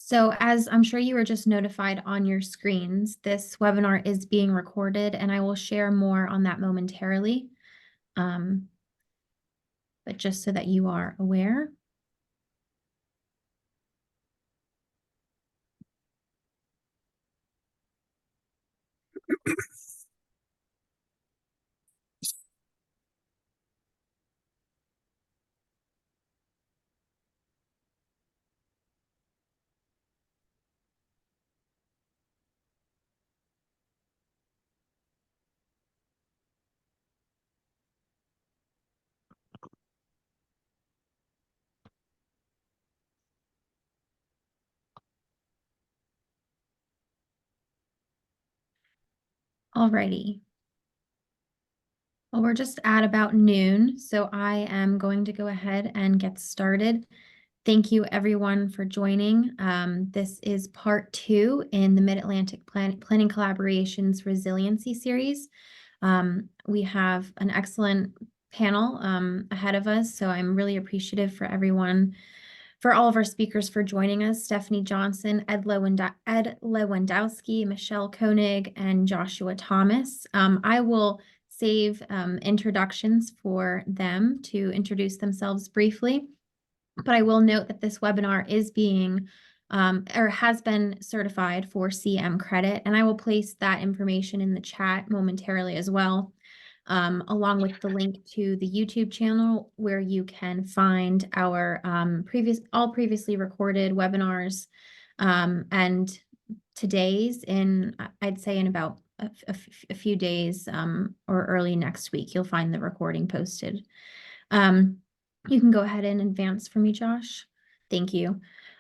So as I'm sure you were just notified on your screens, this webinar is being recorded and I will share more on that momentarily. But just so that you are aware. Alrighty. Well, we're just at about noon, so I am going to go ahead and get started. Thank you everyone for joining. This is part 2 in the Mid-Atlantic Planning Collaboration's Resiliency series. We have an excellent panel ahead of us, so I'm really appreciative for everyone, for all of our speakers for joining us: Stephanie Johnson, Ed Lewandowski, Michelle Koenig, and Joshua Thomas. I will save introductions for them to introduce themselves briefly, but I will note that this webinar is being or has been certified for CM credit, and I will place that information in the chat momentarily as well, along with the link to the YouTube channel where you can find our previously recorded webinars, and today's I'd say in about a few days or early next week, you'll find the recording posted. You can go ahead and advance for me, Josh. Thank you.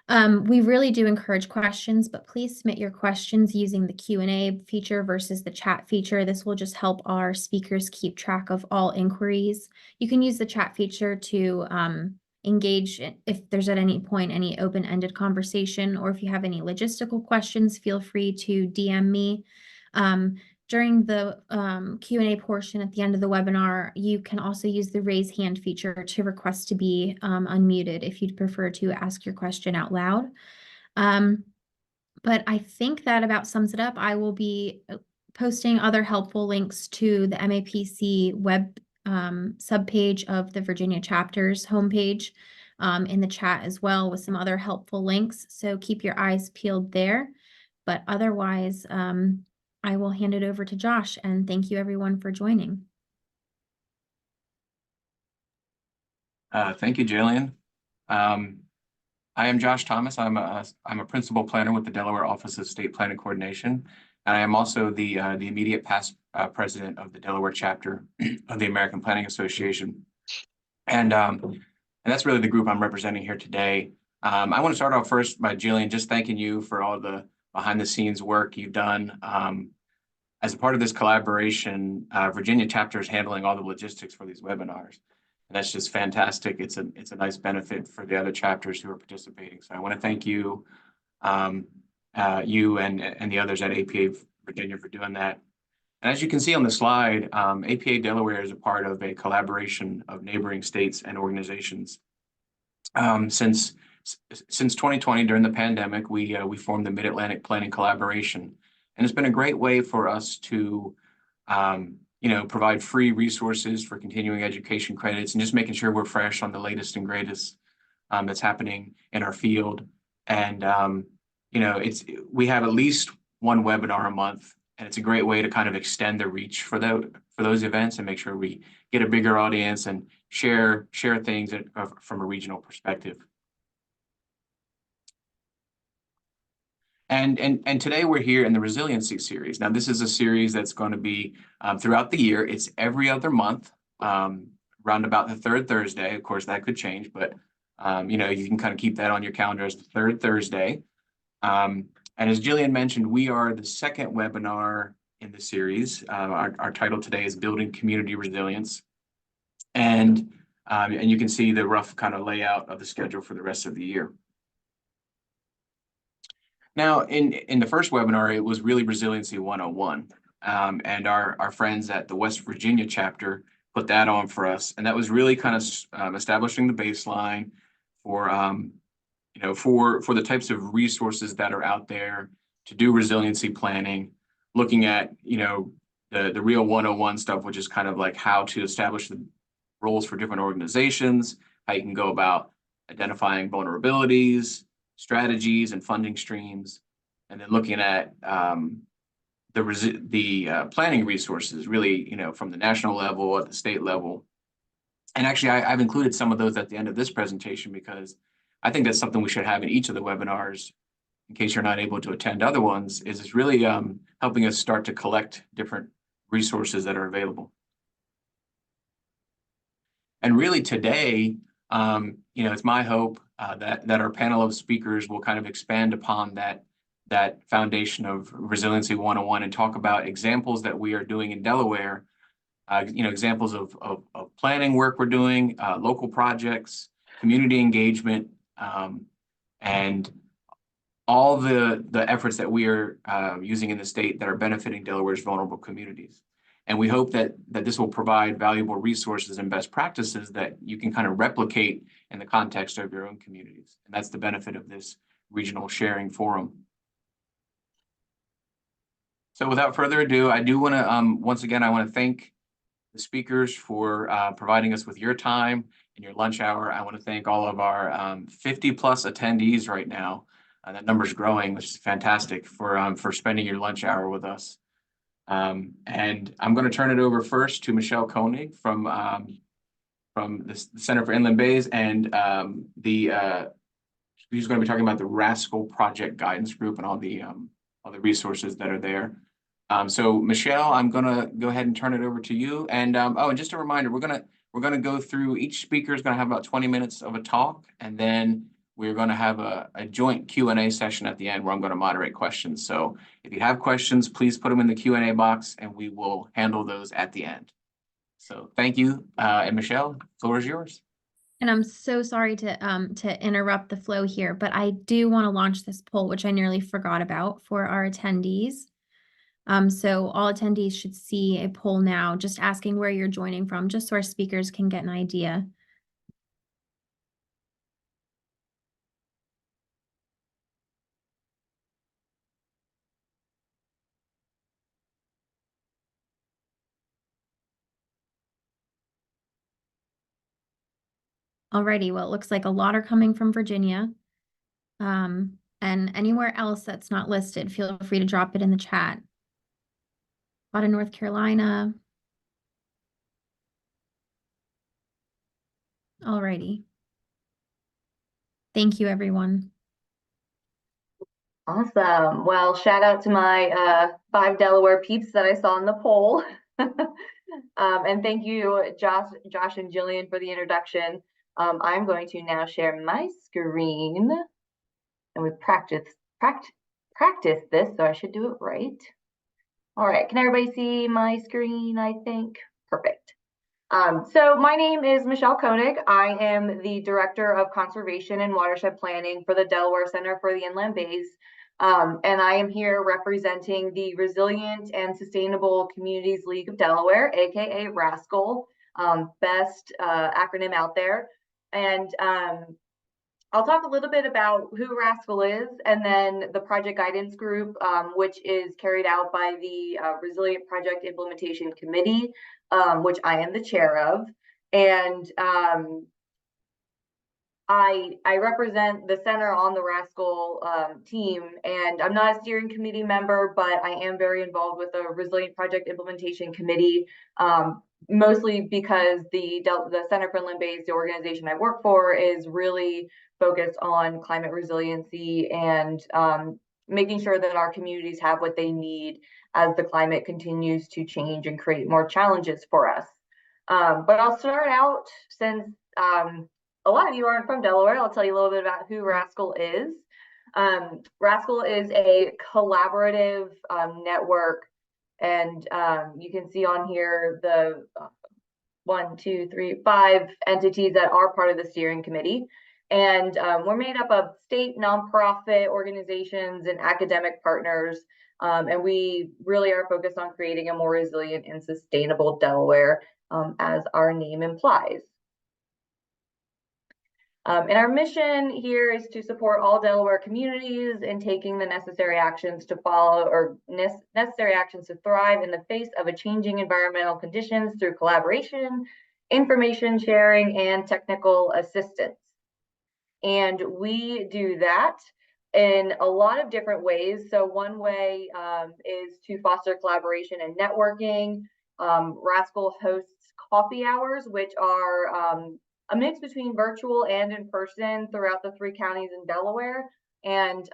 We really do encourage questions, but please submit your questions using the Q&A feature versus the chat feature. This will just help our speakers keep track of all inquiries. You can use the chat feature to engage if there's at any point any open-ended conversation, or if you have any logistical questions, feel free to DM me. During the Q&A portion at the end of the webinar, you can also use the raise hand feature to request to be unmuted if you'd prefer to ask your question out loud. But I think that about sums it up. I will be posting other helpful links to the MAPC web subpage of the Virginia chapter's homepage in the chat as well, with some other helpful links. So keep your eyes peeled there. But otherwise, I will hand it over to Josh, and thank you everyone for joining. Thank you, Jillian. I am Josh Thomas. I'm a principal planner with the Delaware Office of State Planning Coordination, and I am also the immediate past president of the Delaware chapter of the American Planning Association, and that's really the group I'm representing here today. I want to start off first by, Jillian, just thanking you for all the behind-the-scenes work you've done. As a part of this collaboration, Virginia chapter is handling all the logistics for these webinars. And that's just fantastic. It's a nice benefit for the other chapters who are participating. So I want to thank you, you and the others at APA Virginia for doing that. And as you can see on the slide, APA Delaware is a part of a collaboration of neighboring states and organizations. Since 2020, during the pandemic, we formed the Mid-Atlantic Planning Collaboration. And it's been a great way for us to provide free resources for continuing education credits and just making sure we're fresh on the latest and greatest that's happening in our field. And we have at least one webinar a month, and it's a great way to kind of extend the reach for those events and make sure we get a bigger audience and share things from a regional perspective. And today we're here in the Resiliency series. Now, this is a series that's going to be throughout the year. It's every other month, around about the third Thursday. Of course, that could change, but you can kind of keep that on your calendar as the third Thursday. And as Jillian mentioned, we are the second webinar in the series. Our title today is Building Community Resilience. And you can see the rough kind of layout of the schedule for the rest of the year. Now, in the first webinar, it was really Resiliency 101, and our friends at the West Virginia chapter put that on for us, and that was really kind of establishing the baseline for for the types of resources that are out there to do resiliency planning, looking at, the real 101 stuff, which is kind of like how to establish the roles for different organizations, how you can go about identifying vulnerabilities, strategies, and funding streams, and then looking at the planning resources, really, from the national level, at the state level. And actually, I've included some of those at the end of this presentation because I think that's something we should have in each of the webinars, in case you're not able to attend other ones, is it's really helping us start to collect different resources that are available. And really today, it's my hope that our panel of speakers will kind of expand upon that foundation of Resiliency 101 and talk about examples that we are doing in Delaware, examples of planning work we're doing, local projects, community engagement, and all the efforts that we are using in the state that are benefiting Delaware's vulnerable communities. And we hope that this will provide valuable resources and best practices that you can kind of replicate in the context of your own communities. And that's the benefit of this regional sharing forum. So without further ado, I do want to, once again, I want to thank the speakers for providing us with your time and your lunch hour. I want to thank all of our 50 plus attendees right now. That number's growing, which is fantastic, for spending your lunch hour with us. And I'm going to turn it over first to Michelle Koenig from the Center for Inland Bays, and she's going to be talking about the Rascal Project Guidance Group and all the resources that are there. So Michelle, I'm going to go ahead and turn it over to you. And and just a reminder, we're going to go through, each speaker is going to have about 20 minutes of a talk, and then we're going to have a joint Q&A session at the end where I'm going to moderate questions. So if you have questions, please put them in the Q&A box and we will handle those at the end. So thank you. And Michelle, the floor is yours. And I'm so sorry to interrupt the flow here, but I do want to launch this poll, which I nearly forgot about, for our attendees. So all attendees should see a poll now, just asking where you're joining from, just so our speakers can get an idea. Alrighty, well, it looks like a lot are coming from Virginia. And anywhere else that's not listed, feel free to drop it in the chat. A lot of North Carolina. Alrighty. Thank you, everyone. Awesome. Well, shout out to my 5 Delaware peeps that I saw in the poll. And thank you, Josh and Jillian, for the introduction. I'm going to now share my screen, and we practice this, so I should do it right. All right, can everybody see my screen, I think? Perfect. So my name is Michelle Koenig. I am the Director of Conservation and Watershed Planning for the Delaware Center for the Inland Bays. And I am here representing the Resilient and Sustainable Communities League of Delaware, aka RASCL, best acronym out there. And I'll talk a little bit about who RASCL is, and then the Project Guidance Group, which is carried out by the Resilient Project Implementation Committee, which I am the chair of. And I represent the center on the RASCL team, and I'm not a steering committee member, but I am very involved with the Resilient Project Implementation Committee, mostly because the Center for Inland Bays, the organization I work for, is really focused on climate resiliency and making sure that our communities have what they need as the climate continues to change and create more challenges for us. But I'll start out, since a lot of you aren't from Delaware, I'll tell you a little bit about who RASCL is. RASCL is a collaborative network, and you can see on here the 5 entities that are part of the steering committee. And we're made up of state nonprofit organizations and academic partners. And we really are focused on creating a more resilient and sustainable Delaware, as our name implies. And our mission here is to support all Delaware communities in taking the necessary actions to follow or necessary actions to thrive in the face of a changing environmental conditions through collaboration, information sharing, and technical assistance. And we do that in a lot of different ways. So one way is to foster collaboration and networking. Rascal hosts coffee hours, which are a mix between virtual and in person throughout the 3 counties in Delaware. And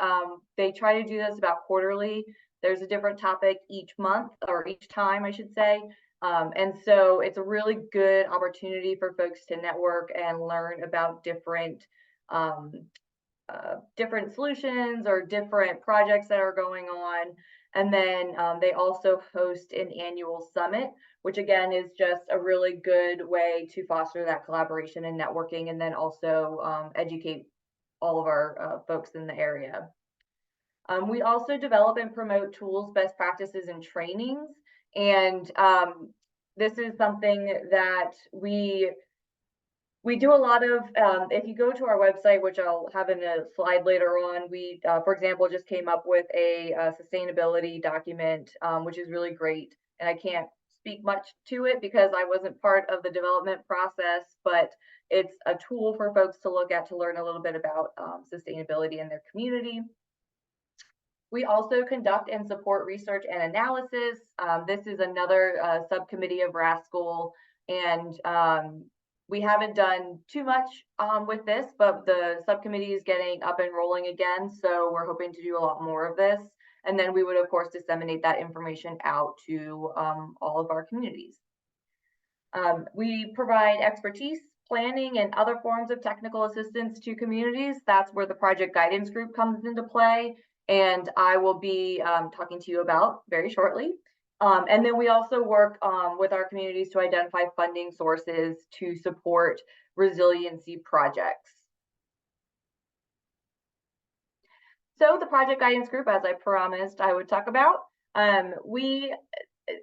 they try to do this about quarterly. There's a different topic each month, or each time, I should say. And so it's a really good opportunity for folks to network and learn about different solutions or different projects that are going on. And then they also host an annual summit, which again is just a really good way to foster that collaboration and networking, and then also educate all of our folks in the area. We also develop and promote tools, best practices, and trainings. And this is something that we do a lot of. If you go to our website, which I'll have in a slide later on, we, for example, just came up with a sustainability document, which is really great. And I can't speak much to it because I wasn't part of the development process, but it's a tool for folks to look at to learn a little bit about sustainability in their community. We also conduct and support research and analysis. This is another subcommittee of Rascal, and we haven't done too much with this, but the subcommittee is getting up and rolling again, so we're hoping to do a lot more of this. And then we would, of course, disseminate that information out to all of our communities. We provide expertise, planning, and other forms of technical assistance to communities. That's where the project guidance group comes into play, and I will be talking to you about very shortly. And then we also work with our communities to identify funding sources to support resiliency projects. So the project guidance group, as I promised I would talk about,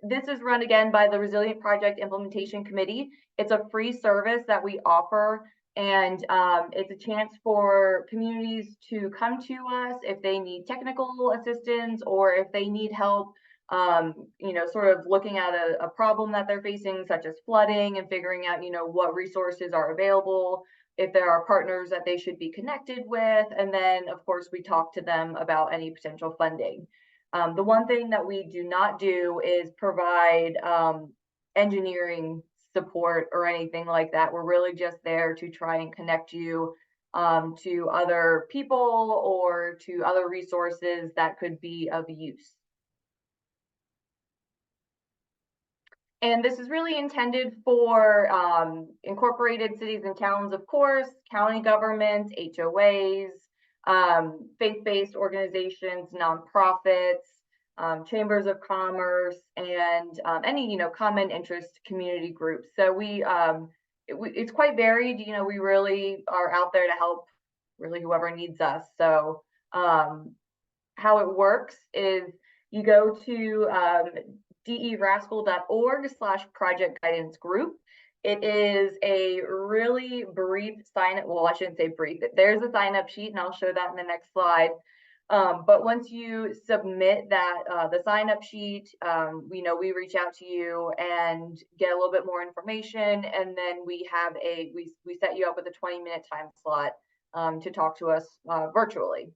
this is run again by the Resilient Project Implementation Committee. It's a free service that we offer, and it's a chance for communities to come to us if they need technical assistance or if they need help, sort of looking at a problem that they're facing, such as flooding, and figuring out, what resources are available, if there are partners that they should be connected with. And then, of course, we talk to them about any potential funding. The one thing that we do not do is provide engineering support or anything like that. We're really just there to try and connect you to other people or to other resources that could be of use. And this is really intended for incorporated cities and towns, of course, county governments, HOAs, faith-based organizations, nonprofits, chambers of commerce, and any common interest community groups. So it's quite varied. We really are out there to help really whoever needs us. So how it works is you go to derascal.org/project guidance group. It is a really brief sign up. Well, I shouldn't say brief. There's a sign up sheet, and I'll show that in the next slide. But once you submit that, the sign up sheet, we reach out to you and get a little bit more information, and then we have we set you up with a 20-minute time slot to talk to us virtually.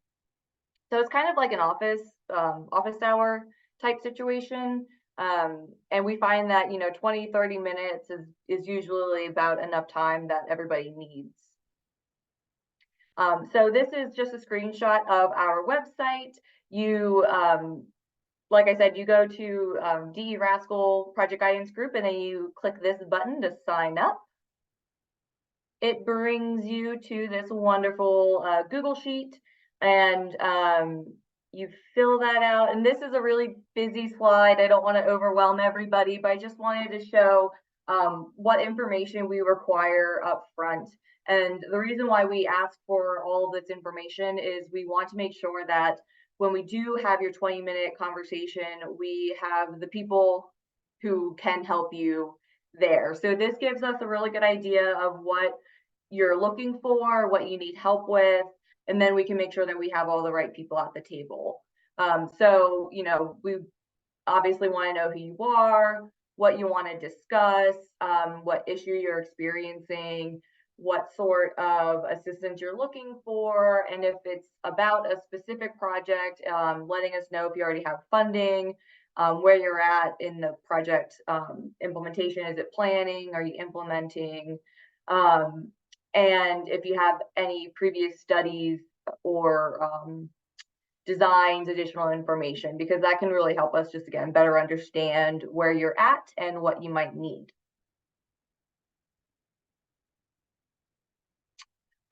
So it's kind of like an office hour type situation. And we find that 20-30 minutes is usually about enough time that everybody needs. So this is just a screenshot of our website. You like I said, you go to DE Rascal Project Guidance Group, and then you click this button to sign up. It brings you to this wonderful Google Sheet, and you fill that out. And this is a really busy slide. I don't want to overwhelm everybody, but I just wanted to show what information we require up front. And the reason why we ask for all of this information is we want to make sure that when we do have your 20-minute conversation, we have the people who can help you there. So this gives us a really good idea of what you're looking for, what you need help with, and then we can make sure that we have all the right people at the table. So, you know, we obviously want to know who you are, what you want to discuss, what issue you're experiencing, what sort of assistance you're looking for, and if it's about a specific project, letting us know if you already have funding, where you're at in the project implementation. Is it planning? Are you implementing? And if you have any previous studies or designs, additional information, because that can really help us just, again, better understand where you're at and what you might need.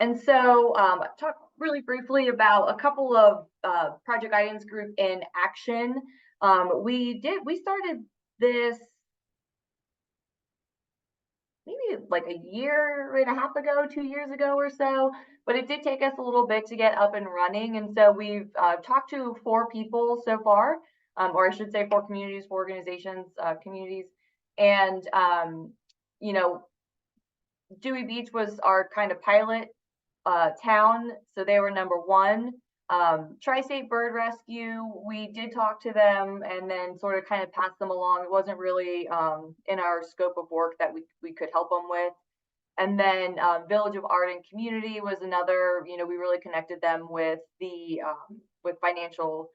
And so talk really briefly about a couple of Project Guidance Group in action. We started this maybe like a year and a half ago, 2 years ago or so, but it did take us a little bit to get up and running. And so we've talked to 4 people so far, or I should say 4 communities, 4 organizations, communities. And, you know, Dewey Beach was our kind of pilot town. So they were number 1. Tri-State Bird Rescue, we did talk to them and then sort of kind of passed them along. It wasn't really in our scope of work that we could help them with. And then Village of Art and Community was another, you know, we really connected them with the with financial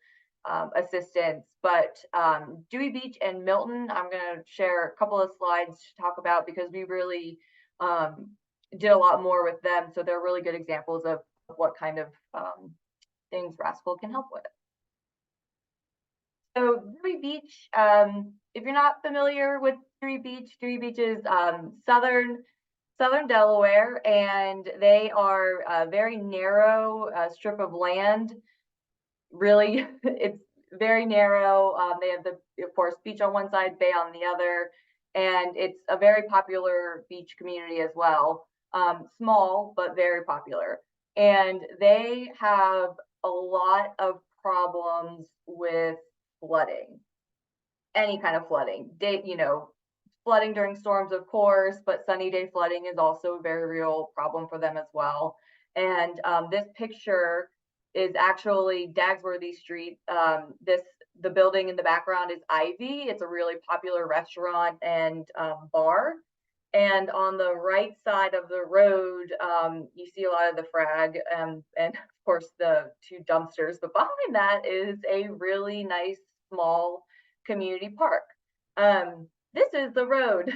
assistance. But Dewey Beach and Milton, I'm going to share a couple of slides to talk about because we really did a lot more with them. So they're really good examples of what kind of things Rascal can help with. So Dewey Beach, if you're not familiar with Dewey Beach is southern Delaware, and they are a very narrow strip of land. Really, it's very narrow. They have of course, beach on one side, bay on the other, and it's a very popular beach community as well. Small, but very popular. And they have a lot of problems with flooding, any kind of flooding. You know, flooding during storms, of course, but sunny day flooding is also a very real problem for them as well. And this picture is actually Dagsworthy Street. The building in the background is Ivy. It's a really popular restaurant and bar. And on the right side of the road, you see a lot of the frag and of course the 2 dumpsters. But behind that is a really nice small community park. This is the road,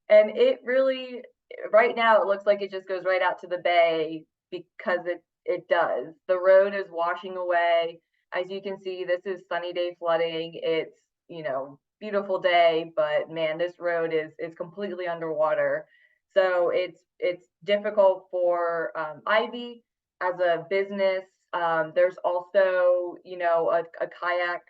and it really, right now, it looks like it just goes right out to the bay because it does. The road is washing away. As you can see, this is sunny day flooding. It's, you know, beautiful day, but man, this road is completely underwater. So it's difficult for Ivy as a business. There's also, you know, a kayak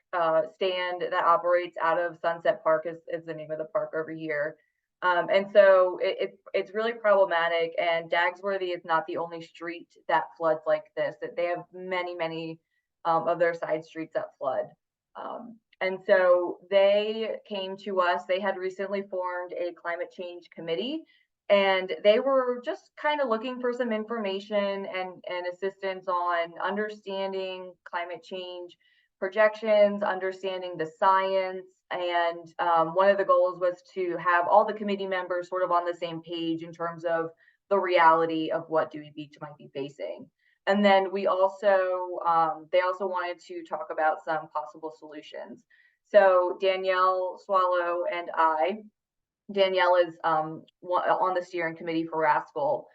stand that operates out of Sunset Park is the name of the park over here. And so it's really problematic, and Dagsworthy is not the only street that floods like this. They have many of their side streets that flood. And so they came to us. They had recently formed a climate change committee, and they were just kind of looking for some information and assistance on understanding climate change projections, understanding the science. And one of the goals was to have all the committee members sort of on the same page in terms of the reality of what Dewey Beach might be facing. And then we also, they also wanted to talk about some possible solutions. So Danielle Swallow and Danielle is on the steering committee for Rascal.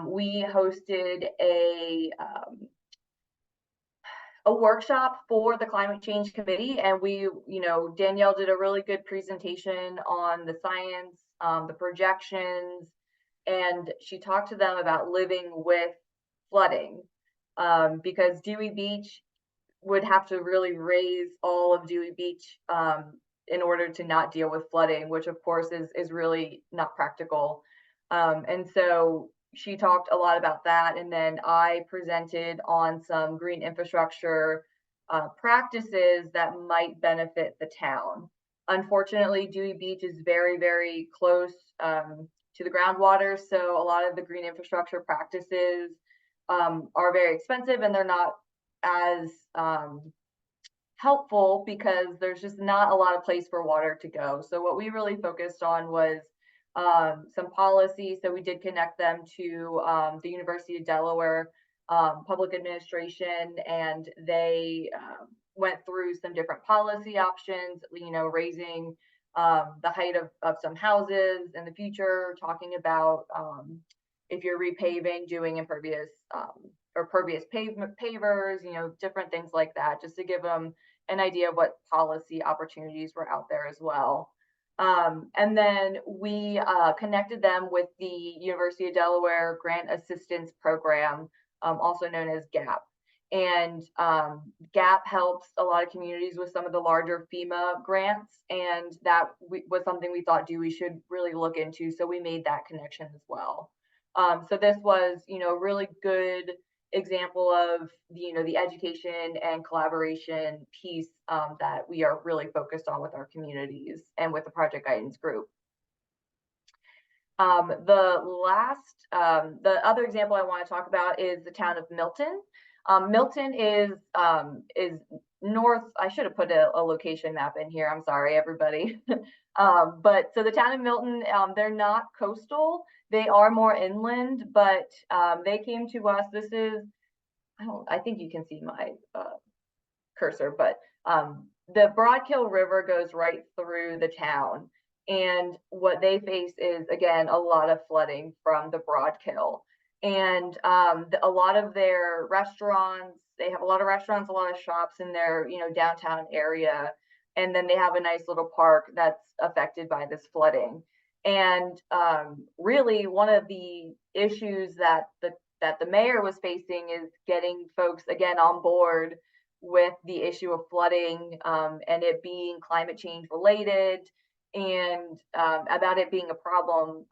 We hosted a workshop for the climate change committee, and we, you know, Danielle did a really good presentation on the science, the projections, and she talked to them about living with flooding, because Dewey Beach would have to really raise all of Dewey Beach in order to not deal with flooding, which of course is really not practical. And so she talked a lot about that. And then I presented on some green infrastructure practices that might benefit the town. Unfortunately, Dewey Beach is very close to the groundwater. So a lot of the green infrastructure practices are very expensive, and they're not as helpful because there's just not a lot of place for water to go. So what we really focused on was some policy. So we did connect them to the University of Delaware public administration, and they went through some different policy options, you know, raising the height of some houses in the future, talking about if you're repaving, doing impervious or pervious pavement pavers, you know, different things like that, just to give them an idea of what policy opportunities were out there as well. And then we connected them with the University of Delaware Grant Assistance Program, also known as GAP. And GAP helps a lot of communities with some of the larger FEMA grants, and that was something we thought Dewey should really look into. So we made that connection as well. So this was, you know, really good example of the education and collaboration piece that we are really focused on with our communities and with the project guidance group. The other example I want to talk about is the town of Milton. Milton is north. I should have put a location map in here. I'm sorry, everybody. But so the town of Milton, they're not coastal. They are more inland, but they came to us. This is, I think you can see my cursor, but the Broadkill River goes right through the town. And what they face is, again, a lot of flooding from the Broadkill. And a lot of their restaurants, they have a lot of restaurants, a lot of shops in their, downtown area. And then they have a nice little park that's affected by this flooding. And really, one of the issues that the mayor was facing is getting folks, again, on board with the issue of flooding and it being climate change related, and about it being a problem.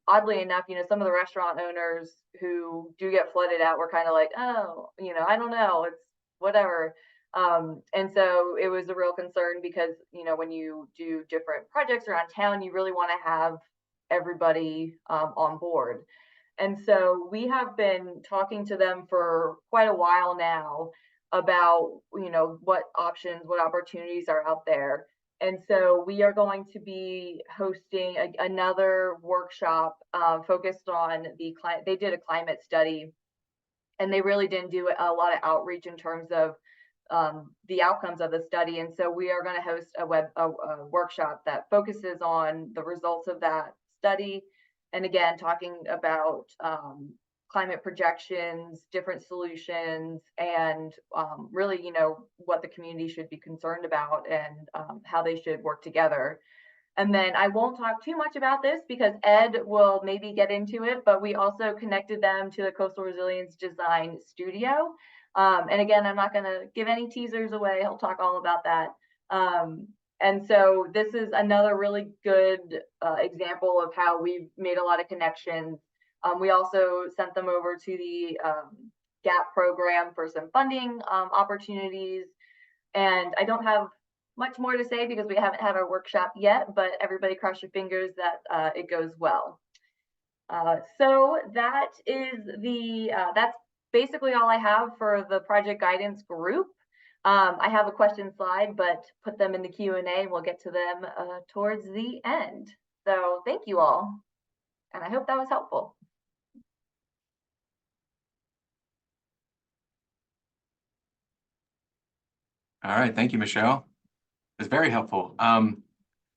Oddly enough, some of the restaurant owners who do get flooded out were kind of like, oh, I don't know, it's whatever. And so it was a real concern because, when you do different projects around town, you really want to have everybody on board. And so we have been talking to them for quite a while now about, what options, what opportunities are out there. And so we are going to be hosting another workshop focused on they did a climate study, and they really didn't do a lot of outreach in terms of the outcomes of the study. And so we are going to host a workshop that focuses on the results of that study. And again, talking about climate projections, different solutions, and really, what the community should be concerned about and how they should work together. And then I won't talk too much about this because Ed will maybe get into it, but we also connected them to the Coastal Resilience Design Studio. And again, I'm not going to give any teasers away. He'll talk all about that. And so this is another really good example of how we've made a lot of connections. We also sent them over to the GAP program for some funding opportunities. And I don't have much more to say because we haven't had our workshop yet, but everybody cross your fingers that it goes well. So that is that's basically all I have for the project guidance group. I have a question slide, but put them in the Q&A. We'll get to them towards the end. So thank you all. And I hope that was helpful. All right. Thank you, Michelle. It's very helpful. I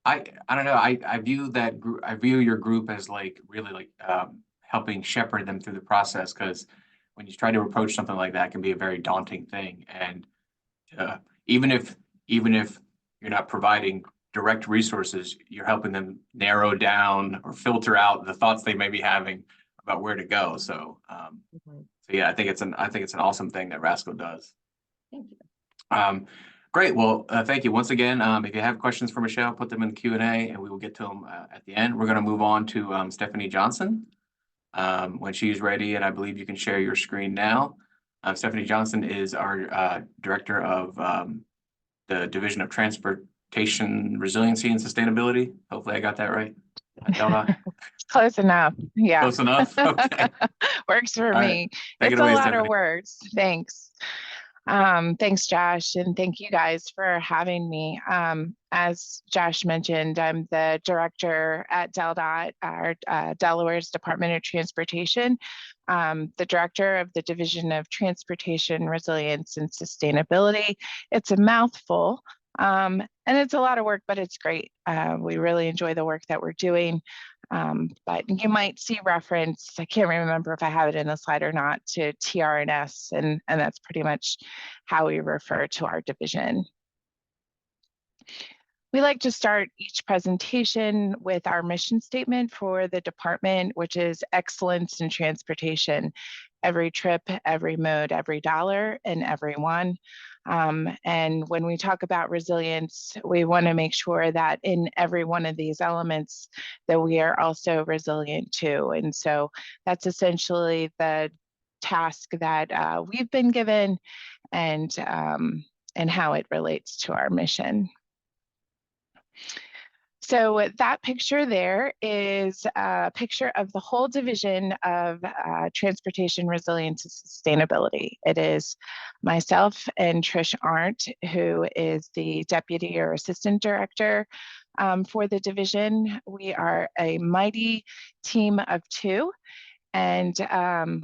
don't know. I view that group. I view your group as really helping shepherd them through the process, because when you try to approach something like that, it can be a very daunting thing. And even if you're not providing direct resources, you're helping them narrow down or filter out the thoughts they may be having about where to go. So, so yeah, I think it's an awesome thing that Rascal does. Thank you. Great. Well, thank you once again. If you have questions for Michelle, put them in the Q&A and we will get to them at the end. We're going to move on to Stephanie Johnson when she's ready, and I believe you can share your screen now. Stephanie Johnson is our Director of the Division of Transportation, Resiliency, and Sustainability. Hopefully I got that right. DelDOT? Close enough. Yeah. Close enough? Okay. Works for All right. me. Take it It's a away, lot of Stephanie. words. Thanks. Thanks, Josh, and thank you guys for having me. As Josh mentioned, I'm the director at DelDOT, our Delaware's Department of Transportation, the director of the Division of Transportation, Resilience, and Sustainability. It's a mouthful, and it's a lot of work, but it's great. We really enjoy the work that we're doing. But you might see reference, I can't remember if I have it in the slide or not, to TRNS, and that's pretty much how we refer to our division. We like to start each presentation with our mission statement for the department, which is excellence in transportation. Every trip, every mode, every dollar, and everyone. And when we talk about resilience, we want to make sure that in every one of these elements that we are also resilient too. And so that's essentially the task that we've been given, and how it relates to our mission. So that picture there is a picture of the whole division of transportation, resilience, and sustainability. It is myself and Trish Arndt, who is the deputy or assistant director for the division. We are a mighty team of two, and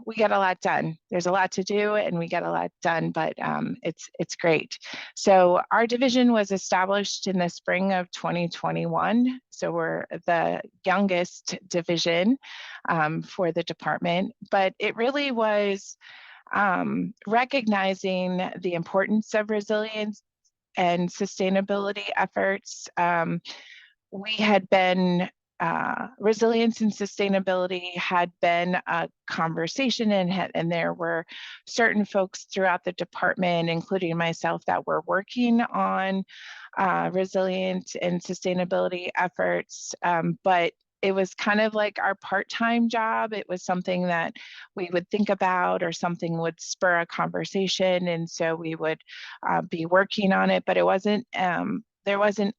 we get a lot done. There's a lot to do, and we get a lot done, but it's great. So our division was established in the spring of 2021. So we're the youngest division for the department, but it really was recognizing the importance of resilience and sustainability efforts. We had been resilience and sustainability had been a conversation, and there were certain folks throughout the department, including myself, that were working on resilience and sustainability efforts, but it was kind of like our part-time job. It was something that we would think about, or something would spur a conversation, and so we would be working on it, but it wasn't, there wasn't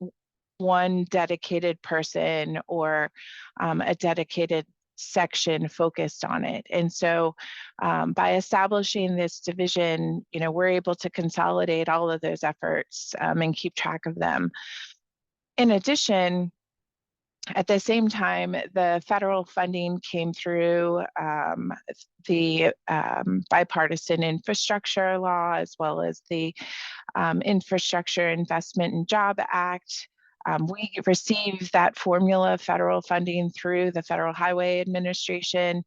one dedicated person or a dedicated section focused on it. And so by establishing this division, we're able to consolidate all of those efforts and keep track of them. In addition, at the same time, the federal funding came through the bipartisan infrastructure law, as well as the Infrastructure Investment and Job Act. We received that formula of federal funding through the Federal Highway Administration,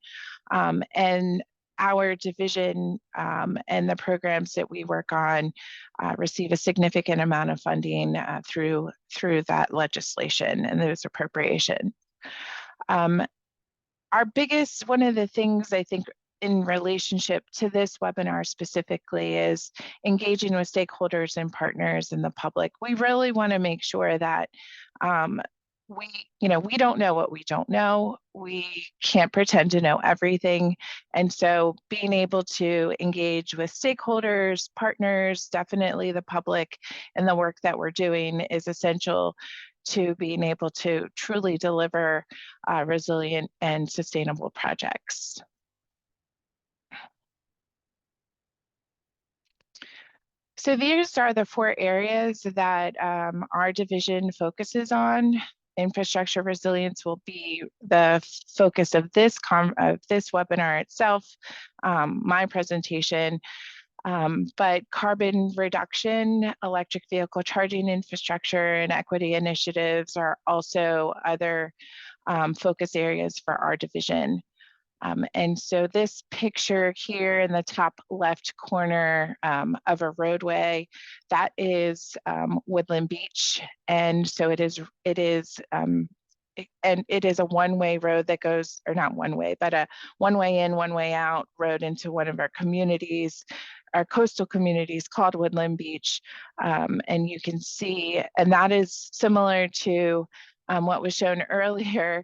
and our division and the programs that we work on receive a significant amount of funding through that legislation and those appropriations. Our biggest, one of the things I think in relationship to this webinar specifically, is engaging with stakeholders and partners in the public. We really want to make sure that we don't know what we don't know. We can't pretend to know everything. And so being able to engage with stakeholders, partners, definitely the public, and the work that we're doing is essential to being able to truly deliver resilient and sustainable projects. So these are the 4 areas that our division focuses on. Infrastructure resilience will be the focus of this webinar itself, my presentation. But carbon reduction, electric vehicle charging infrastructure, and equity initiatives are also other focus areas for our division. And so this picture here in the top left corner of a roadway, that is Woodland Beach. And so it is a one-way road that goes, or not one way, but a one-way in, one-way out road into one of our communities, our coastal communities called Woodland Beach. And you can see, and that is similar to what was shown earlier.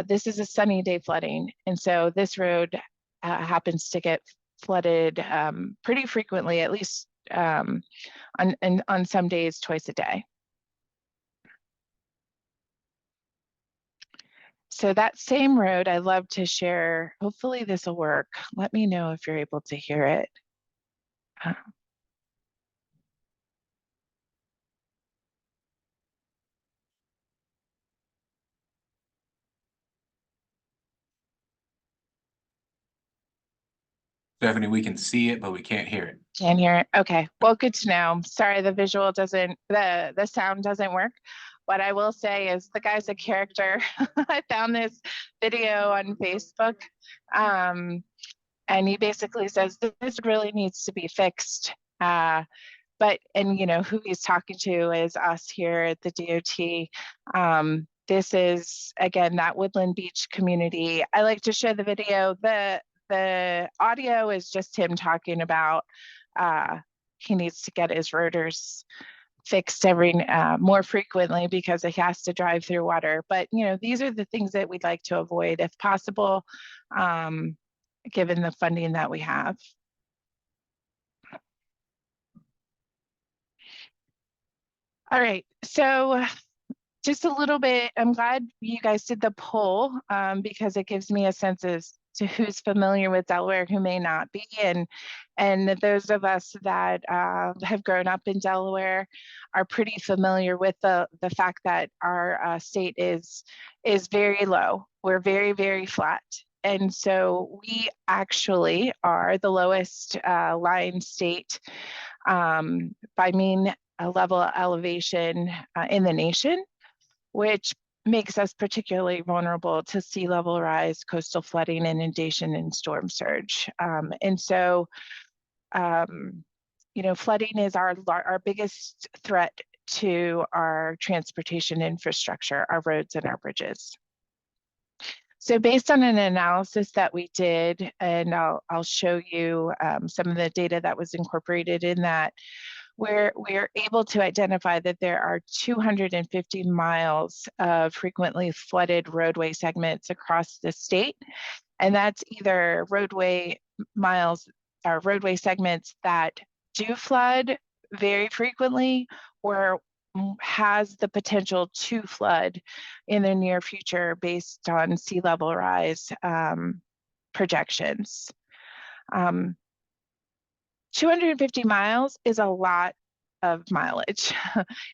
This is a sunny day flooding. And so this road happens to get flooded pretty frequently, at least on some days, twice a day. So that same road, I love to share. Hopefully this will work. Let me know if you're able to hear it. Stephanie, we can see it, but we can't hear it. Can't hear it. Okay. Well, good to know. Sorry, the visual doesn't, the sound doesn't work. What I will say is the guy's a character. I found this video on Facebook. And he basically says this really needs to be fixed. And you know, who he's talking to is us here at the DOT. This is, again, that Woodland Beach community. I like to show the video. The audio is just him talking about he needs to get his rotors fixed more frequently because he has to drive through water. But you know, these are the things that we'd like to avoid if possible, given the funding that we have. All right, so just a little bit, I'm glad you guys did the poll because it gives me a sense as to who's familiar with Delaware, who may not be, and those of us that have grown up in Delaware are pretty familiar with the fact that our state is very low. We're very, very flat. And so we actually are the lowest lying state by mean level of elevation in the nation, which makes us particularly vulnerable to sea level rise, coastal flooding, inundation, and storm surge. And so, you know, flooding is our biggest threat to our transportation infrastructure, our roads and our bridges. So based on an analysis that we did, and I'll show you some of the data that was incorporated in that, we're able to identify that there are 250 miles of frequently flooded roadway segments across the state. And that's either roadway miles or roadway segments that do flood very frequently or has the potential to flood in the near future based on sea level rise projections. 250 miles is a lot of mileage.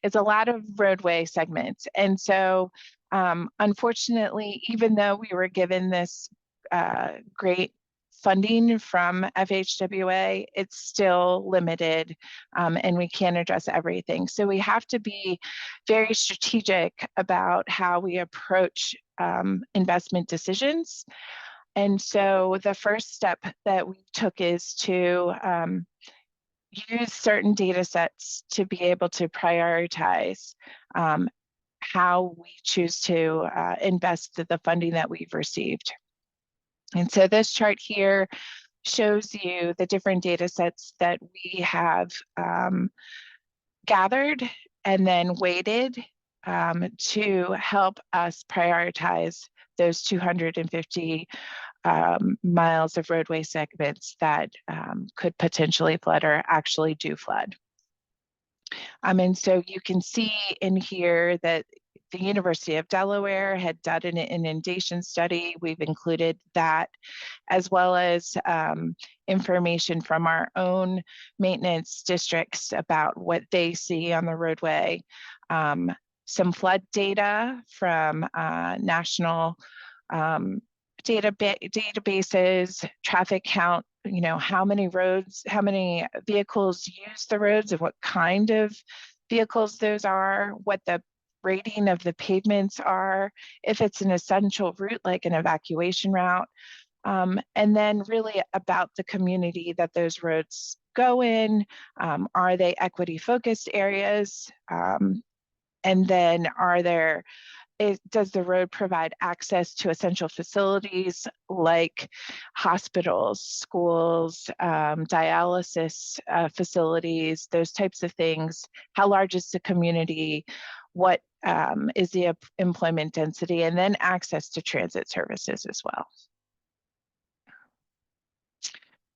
It's a lot of roadway segments. And so unfortunately, even though we were given this great funding from FHWA, it's still limited and we can't address everything. So we have to be very strategic about how we approach investment decisions. And so the first step that we took is to use certain data sets to be able to prioritize how we choose to invest the funding that we've received. And so this chart here shows you the different data sets that we have gathered and then weighted to help us prioritize those 250 miles of roadway segments that could potentially flood or actually do flood. And so you can see in here that the University of Delaware had done an inundation study. We've included that, as well as information from our own maintenance districts about what they see on the roadway. Some flood data from national databases, traffic count, you know, how many vehicles use the roads and what kind of vehicles those are, what the rating of the pavements are, if it's an essential route like an evacuation route, and then really about the community that those roads go in. Are they equity focused areas? And then does the road provide access to essential facilities like hospitals, schools, dialysis facilities, those types of things? How large is the community? What is the employment density? And then access to transit services as well.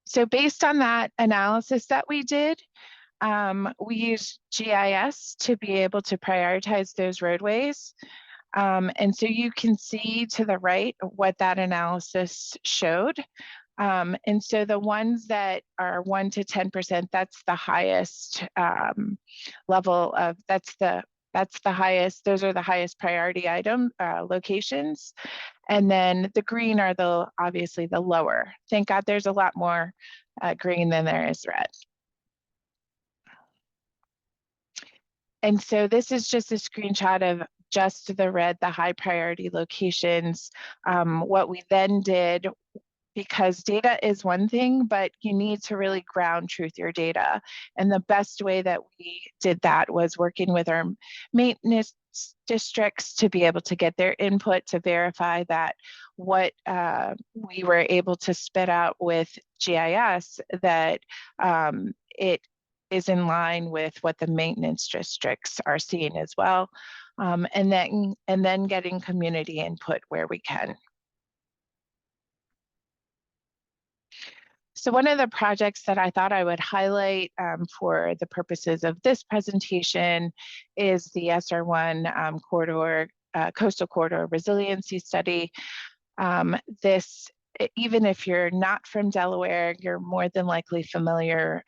So based on that analysis that we did, we used GIS to be able to prioritize those roadways. And so you can see to the right what that analysis showed. And so the ones that are 1 to 10%, that's the highest level of, that's the highest, those are the highest priority item locations. And then the green are obviously the lower. Thank God there's a lot more green than there is red. And so this is just a screenshot of just the red, the high priority locations. What we then did, because data is one thing, but you need to really ground truth your data. And the best way that we did that was working with our maintenance districts to be able to get their input to verify that what we were able to spit out with GIS, that it is in line with what the maintenance districts are seeing as well. And then getting community input where we can. So one of the projects that I thought I would highlight for the purposes of this presentation is the SR1 corridor, coastal corridor resiliency study. Even if you're not from Delaware, you're more than likely familiar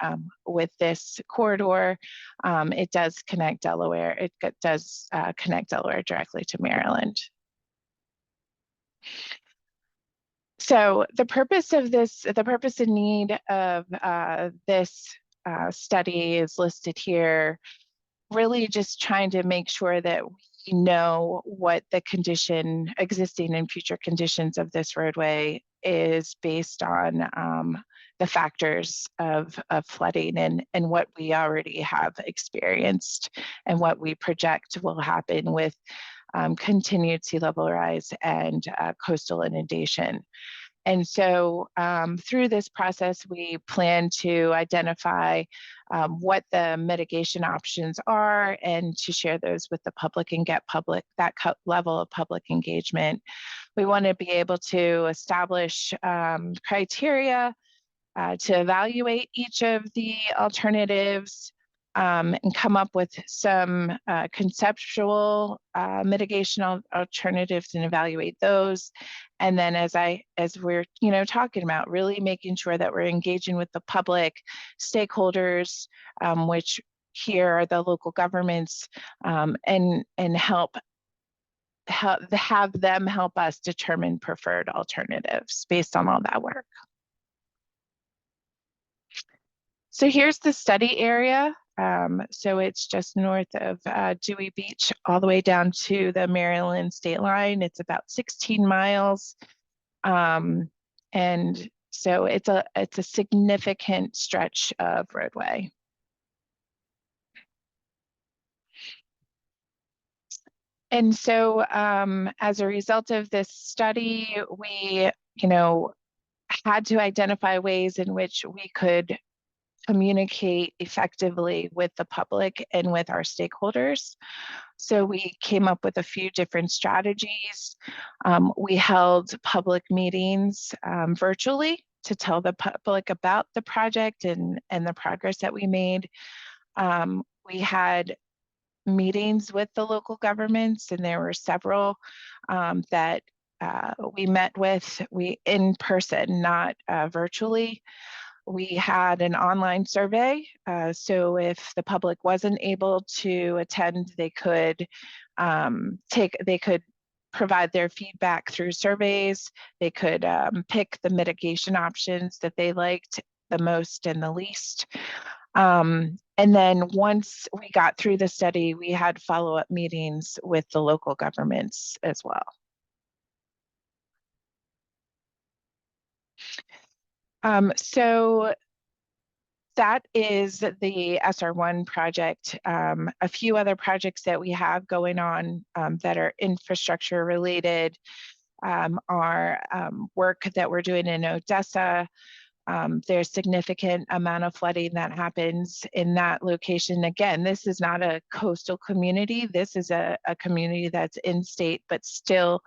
with this corridor. It does connect Delaware. It does connect Delaware directly to Maryland. So the purpose and need of this study is listed here, really just trying to make sure that we know what the condition, existing and future conditions of this roadway is based on the factors of flooding and what we already have experienced and what we project will happen with continued sea level rise and coastal inundation. And so through this process, we plan to identify what the mitigation options are and to share those with the public and get that level of public engagement. We want to be able to establish criteria to evaluate each of the alternatives and come up with some conceptual mitigation alternatives and evaluate those. And then as we're talking about, really making sure that we're engaging with the public stakeholders, which here are the local governments, and have them help us determine preferred alternatives based on all that work. So here's the study area. So it's just north of Dewey Beach, all the way down to the Maryland state line. It's about 16 miles. And so it's a significant stretch of roadway. And so as a result of this study, we, had to identify ways in which we could communicate effectively with the public and with our stakeholders. So we came up with a few different strategies. We held public meetings virtually to tell the public about the project and the progress that we made. We had meetings with the local governments, and there were several that we met with in person, not virtually. We had an online survey, so if the public wasn't able to attend, they could provide their feedback through surveys. They could pick the mitigation options that they liked the most and the least. And then once we got through the study, we had follow-up meetings with the local governments as well. So that is the SR1 project. A few other projects that we have going on that are infrastructure related are work that we're doing in Odessa. There's significant amount of flooding that happens in that location. Again, this is not a coastal community. This is a community that's in state, but still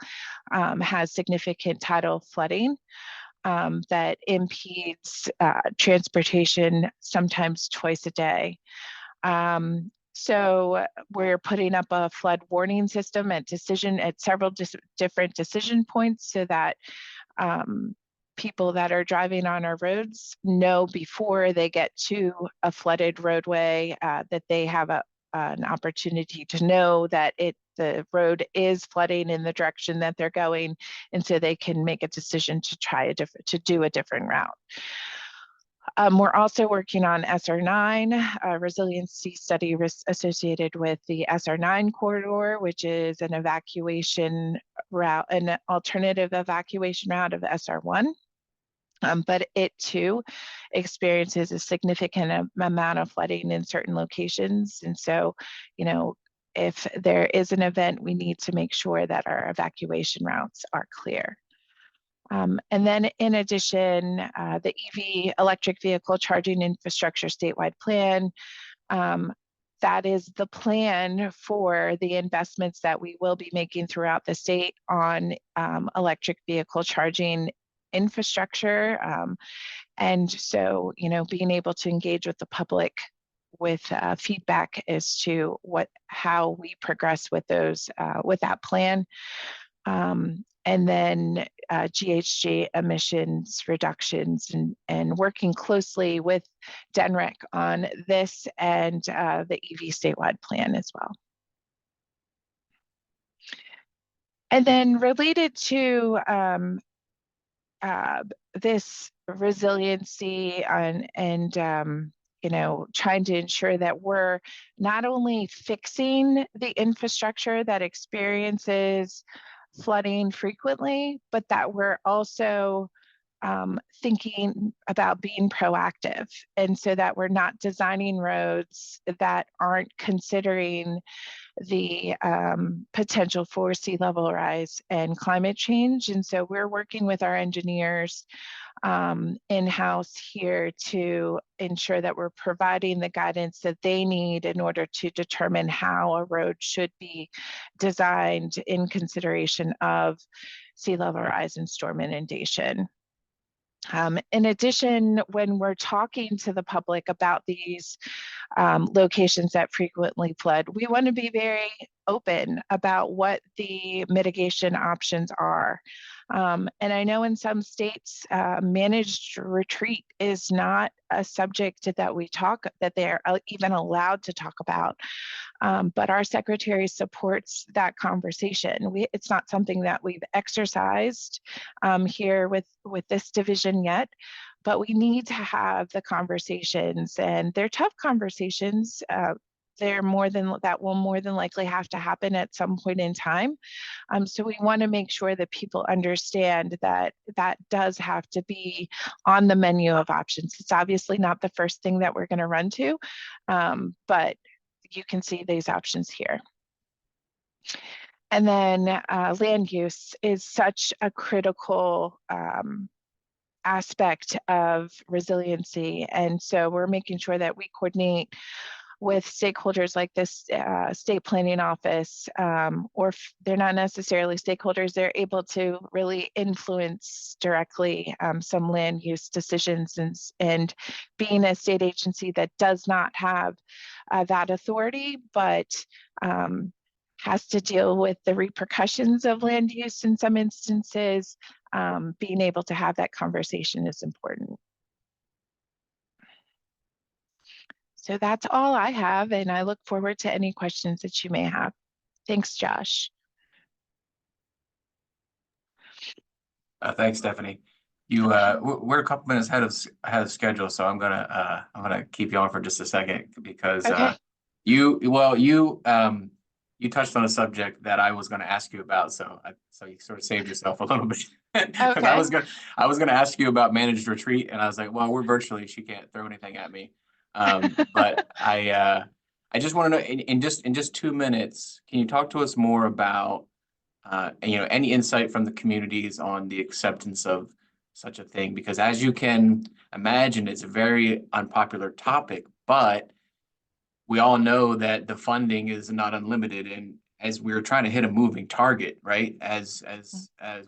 has significant tidal flooding that impedes transportation sometimes twice a day. So we're putting up a flood warning system at several different decision points so that people that are driving on our roads know before they get to a flooded roadway that they have an opportunity to know that the road is flooding in the direction that they're going, and so they can make a decision to do a different route. We're also working on SR9, a resiliency study associated with the SR9 corridor, which is an evacuation route, an alternative evacuation route of SR1. But it too experiences a significant amount of flooding in certain locations. And so, if there is an event, we need to make sure that our evacuation routes are clear. And then in addition, the EV electric vehicle charging infrastructure statewide plan, that is the plan for the investments that we will be making throughout the state on electric vehicle charging infrastructure. And so, being able to engage with the public with feedback as to how we progress with those, with that plan. And then GHG emissions reductions and working closely with DENREC on this and the EV statewide plan as well. And then related to this resiliency and trying to ensure that we're not only fixing the infrastructure that experiences flooding frequently, but that we're also thinking about being proactive. And so that we're not designing roads that aren't considering the potential for sea level rise and climate change. And so we're working with our engineers in-house here to ensure that we're providing the guidance that they need in order to determine how a road should be designed in consideration of sea level rise and storm inundation. In addition, when we're talking to the public about these locations that frequently flood, we want to be very open about what the mitigation options are. And I know in some states, managed retreat is not a subject that they're even allowed to talk about. But our secretary supports that conversation. It's not something that we've exercised here with this division yet, but we need to have the conversations, and they're tough conversations. That will more than likely have to happen at some point in time. So we want to make sure that people understand that that does have to be on the menu of options. It's obviously not the first thing that we're going to run to, but you can see these options here. And then land use is such a critical aspect of resiliency. And so we're making sure that we coordinate with stakeholders like this state planning office, or if they're not necessarily stakeholders, they're able to really influence directly some land use decisions, and being a state agency that does not have that authority, but has to deal with the repercussions of land use in some instances, being able to have that conversation is important. So that's all I have, and I look forward to any questions that you may have. Thanks, Josh. Thanks, Stephanie. We're a couple minutes ahead of schedule, so I'm gonna keep you on for just a second because okay. You touched on a subject that I was going to ask you about, so you sort of saved yourself a little bit. Okay. I was going to ask you about managed retreat, and I was like, well, we're virtually, she can't throw anything at me. But I just want to know in just 2 minutes, can you talk to us more about any insight from the communities on the acceptance of such a thing? Because as you can imagine, it's a very unpopular topic, but we all know that the funding is not unlimited, and as we're trying to hit a moving target, right? As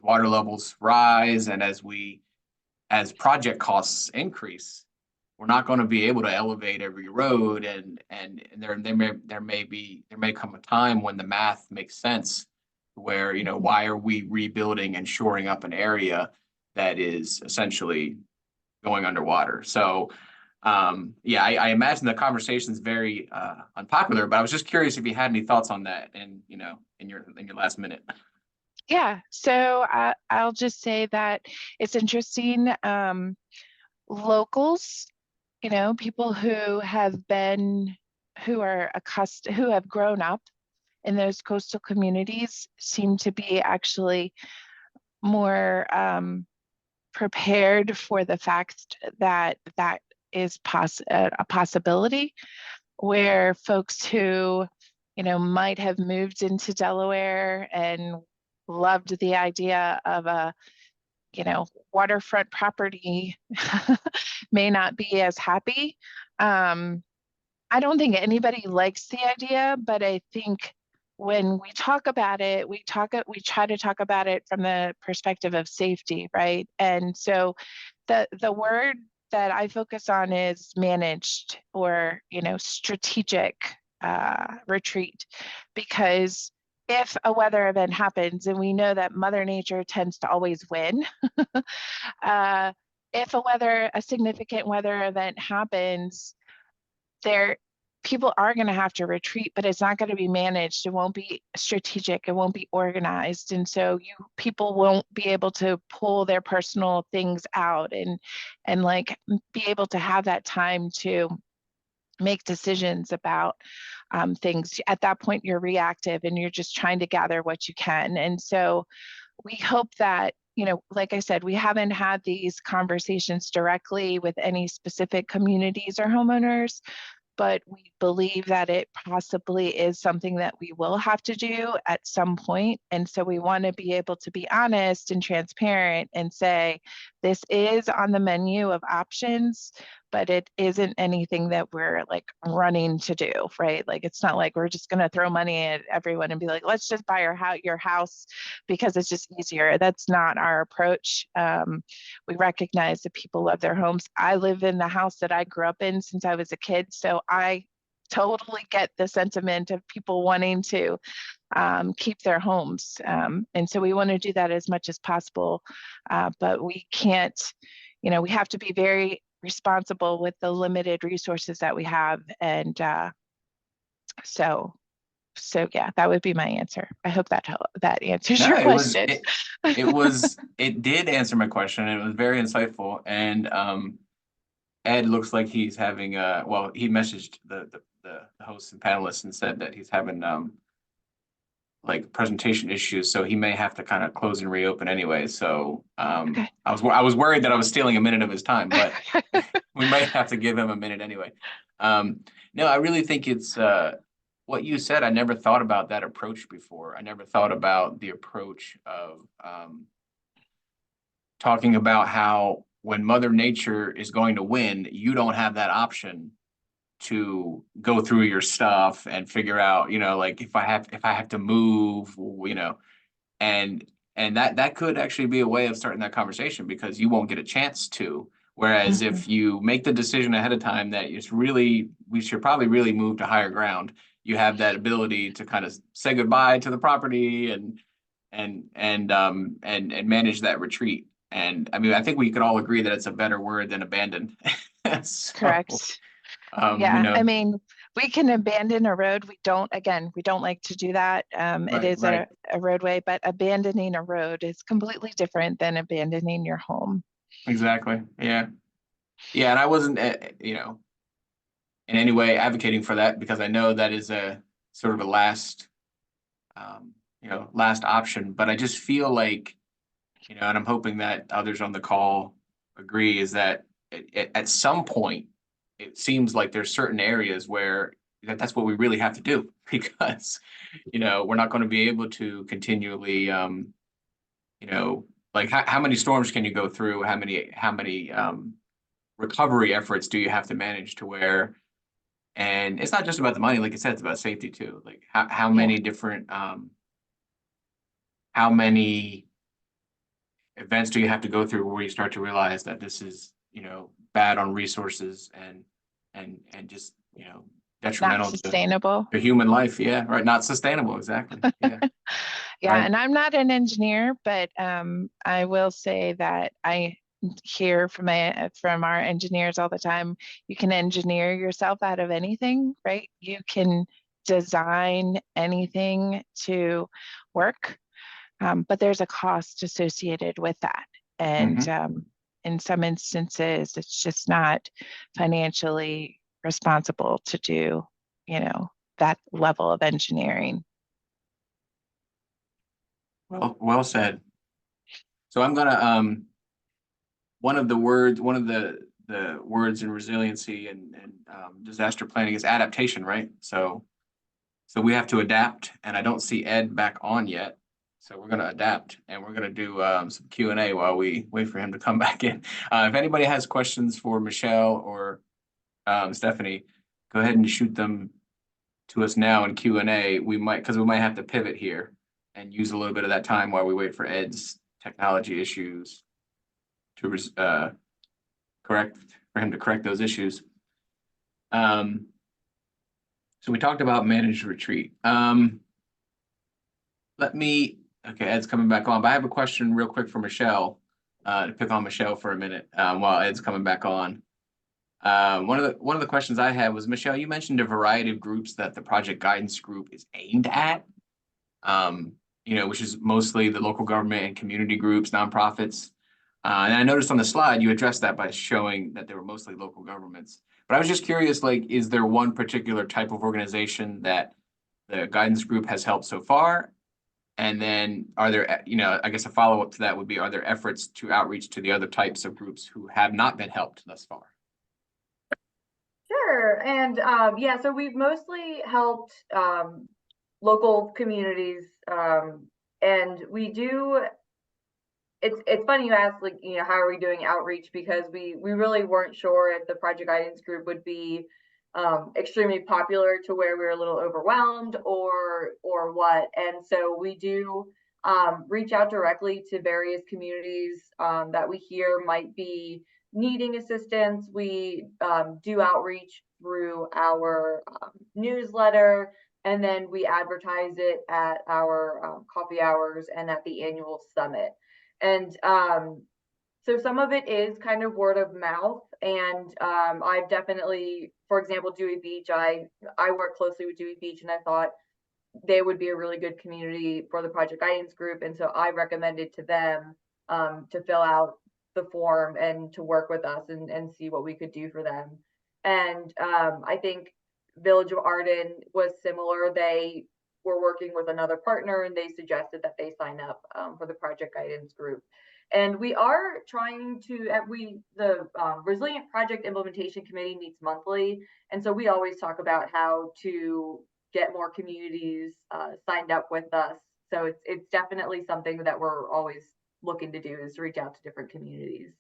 water levels rise and as project costs increase, we're not going to be able to elevate every road, and there may come a time when the math makes sense, where, you know, why are we rebuilding and shoring up an area that is essentially going underwater? So yeah, I imagine the conversation is very unpopular, but I was just curious if you had any thoughts on that, and, you know, in your last minute. Yeah, so I'll just say that it's interesting. Locals, you know, people who have been, who are accustomed, who have grown up in those coastal communities seem to be actually more prepared for the fact that that is a possibility, where folks who, you know, might have moved into Delaware and loved the idea of a, you know, waterfront property may not be as happy. I don't think anybody likes the idea, but I think when we talk about it, we try to talk about it from the perspective of safety, right? And so the word that I focus on is managed, or, you know, strategic retreat, because if a weather event happens, and we know that Mother Nature tends to always win, if a significant weather event happens, people are going to have to retreat, but it's not going to be managed. It won't be strategic. It won't be organized. And so people won't be able to pull their personal things out and like be able to have that time to make decisions about things. At that point, you're reactive and you're just trying to gather what you can. And so we hope that, you know, like I said, we haven't had these conversations directly with any specific communities or homeowners, but we believe that it possibly is something that we will have to do at some point. And so we want to be able to be honest and transparent and say, this is on the menu of options, but it isn't anything that we're like running to do, right? Like, it's not like we're just going to throw money at everyone and be like, let's just buy your house because it's just easier. That's not our approach. We recognize that people love their homes. I live in the house that I grew up in since I was a kid, so I totally get the sentiment of people wanting to keep their homes. And so we want to do that as much as possible, but we can't, you know, we have to be very responsible with the limited resources that we have. And so yeah, that would be my answer. I hope that answers your question. It did answer my question. It was very insightful. And Ed looks like he's having well, he messaged the hosts and panelists and said that he's having like presentation issues, so he may have to kind of close and reopen anyway. So Okay. I was worried that I was stealing a minute of his time, but we might have to give him a minute anyway. No, I really think it's what you said. I never thought about that approach before. I never thought about the approach of talking about how when Mother Nature is going to win, you don't have that option to go through your stuff and figure out, you know, like if I have to move, you know, and that could actually be a way of starting that conversation, because you won't get a chance to. Whereas if you make the decision ahead of time that we should probably really move to higher ground, you have that ability to kind of say goodbye to the property and manage that retreat. And I mean, I think we could all agree that it's a better word than abandon. So, Correct. yeah, you know, I mean, we can abandon a road. We don't like to do that. It is a roadway, but abandoning a road is completely different than abandoning your home. Exactly. Yeah. Yeah. And I wasn't, you know, in any way advocating for that, because I know that is a sort of a last option. But I just feel like, you know, and I'm hoping that others on the call agree, is that at some point, it seems like there's certain areas where that's what we really have to do, because, you know, we're not going to be able to continually, you know, like how many storms can you go through? How many recovery efforts do you have to manage to where, and it's not just about the money, like I said, it's about safety too. Like how many different, how many events do you have to go through where you start to realize that this is, you know, bad on resources and just, you know, detrimental Not sustainable. to human life. Yeah, right. Not sustainable. Exactly. Yeah. Yeah, Right. and I'm not an engineer, but I will say that I hear from our engineers all the time. You can engineer yourself out of anything, right? You can design anything to work, but there's a cost associated with that. And in some instances, it's just not financially responsible to do, you know, that level of engineering. Well said. So I'm gonna one of the words in resiliency and disaster planning is adaptation, right? So we have to adapt, and I don't see Ed back on yet. So we're gonna adapt, and we're gonna do some Q&A while we wait for him to come back in. If anybody has questions for Michelle or Stephanie, go ahead and shoot them to us now in Q&A. We might have to pivot here and use a little bit of that time while we wait for Ed's technology issues to correct those issues. So we talked about managed retreat. Okay, Ed's coming back on, but I have a question real quick for Michelle, to pick on Michelle for a minute, while Ed's coming back on. One of the questions I had was, Michelle, you mentioned a variety of groups that the project guidance group is aimed at, you know, which is mostly the local government and community groups, nonprofits. And I noticed on the slide, you addressed that by showing that they were mostly local governments. But I was just curious, like, is there one particular type of organization that the guidance group has helped so far? And then are there, you know, I guess a follow-up to that would be, are there efforts to outreach to the other types of groups who have not been helped thus far? Sure. And yeah, so we've mostly helped local communities, and we do. It's funny you ask, like, you know, how are we doing outreach, because we really weren't sure if the project guidance group would be extremely popular to where we were a little overwhelmed or what. And so we do reach out directly to various communities that we hear might be needing assistance. We do outreach through our newsletter, and then we advertise it at our coffee hours and at the annual summit. And so some of it is kind of word of mouth. And I've definitely, for example, Dewey Beach, I work closely with Dewey Beach, and I thought they would be a really good community for the project guidance group. And so I recommended to them to fill out the form and to work with us and see what we could do for them. And I think Village of Arden was similar. They were working with another partner, and they suggested that they sign up for the project guidance group. And we are trying to, the Resilient Project Implementation Committee meets monthly. And so we always talk about how to get more communities signed up with us. So it's definitely something that we're always looking to do, is to reach out to different communities.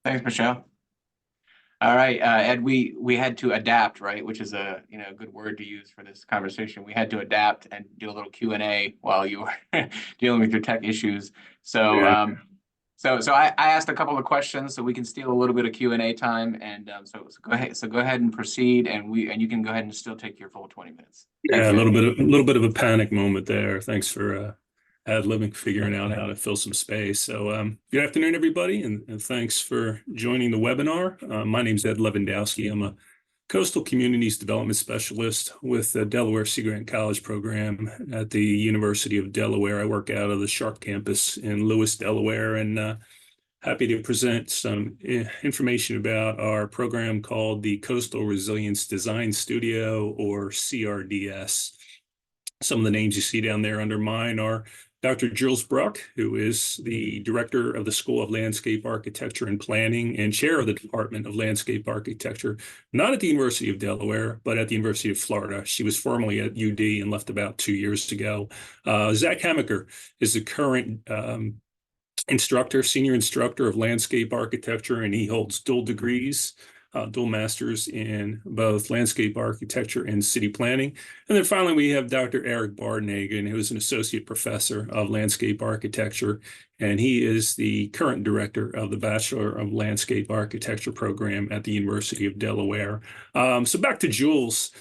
Thanks, Michelle. All right, Ed, we had to adapt, right? Which is a, you know, good word to use for this conversation. We had to adapt and do a little Q&A while you were dealing with your tech issues. So, Yeah. So I asked a couple of questions, so we can steal a little bit of Q&A time, and so go ahead. So go ahead and proceed, and you can go ahead and still take your full 20 minutes. Yeah, a little bit of a panic moment there. Thanks for ad-libbing, figuring out how to fill some space. So good afternoon, everybody, and thanks for joining the webinar. My name is Ed Lewandowski. I'm a Coastal Communities Development Specialist with the Delaware Sea Grant College program at the University of Delaware. I work out of the Sharp campus in Lewis, Delaware, and happy to present some information about our program called the Coastal Resilience Design Studio, or CRDS. Some of the names you see down there under mine are Dr. Jules Bruck, who is the director of the School of Landscape Architecture and Planning and chair of the Department of Landscape Architecture, not at the University of Delaware, but at the University of Florida. She was formerly at UD and left about 2 years ago. Zach Hamaker is the current senior instructor of landscape architecture, and he holds dual degrees. dual masters in both landscape architecture and city planning. And then finally, we have Dr. Eric Bardenhagen, who is an associate professor of landscape architecture, and he is the current director of the Bachelor of Landscape Architecture program at the University of Delaware. So back to Jules.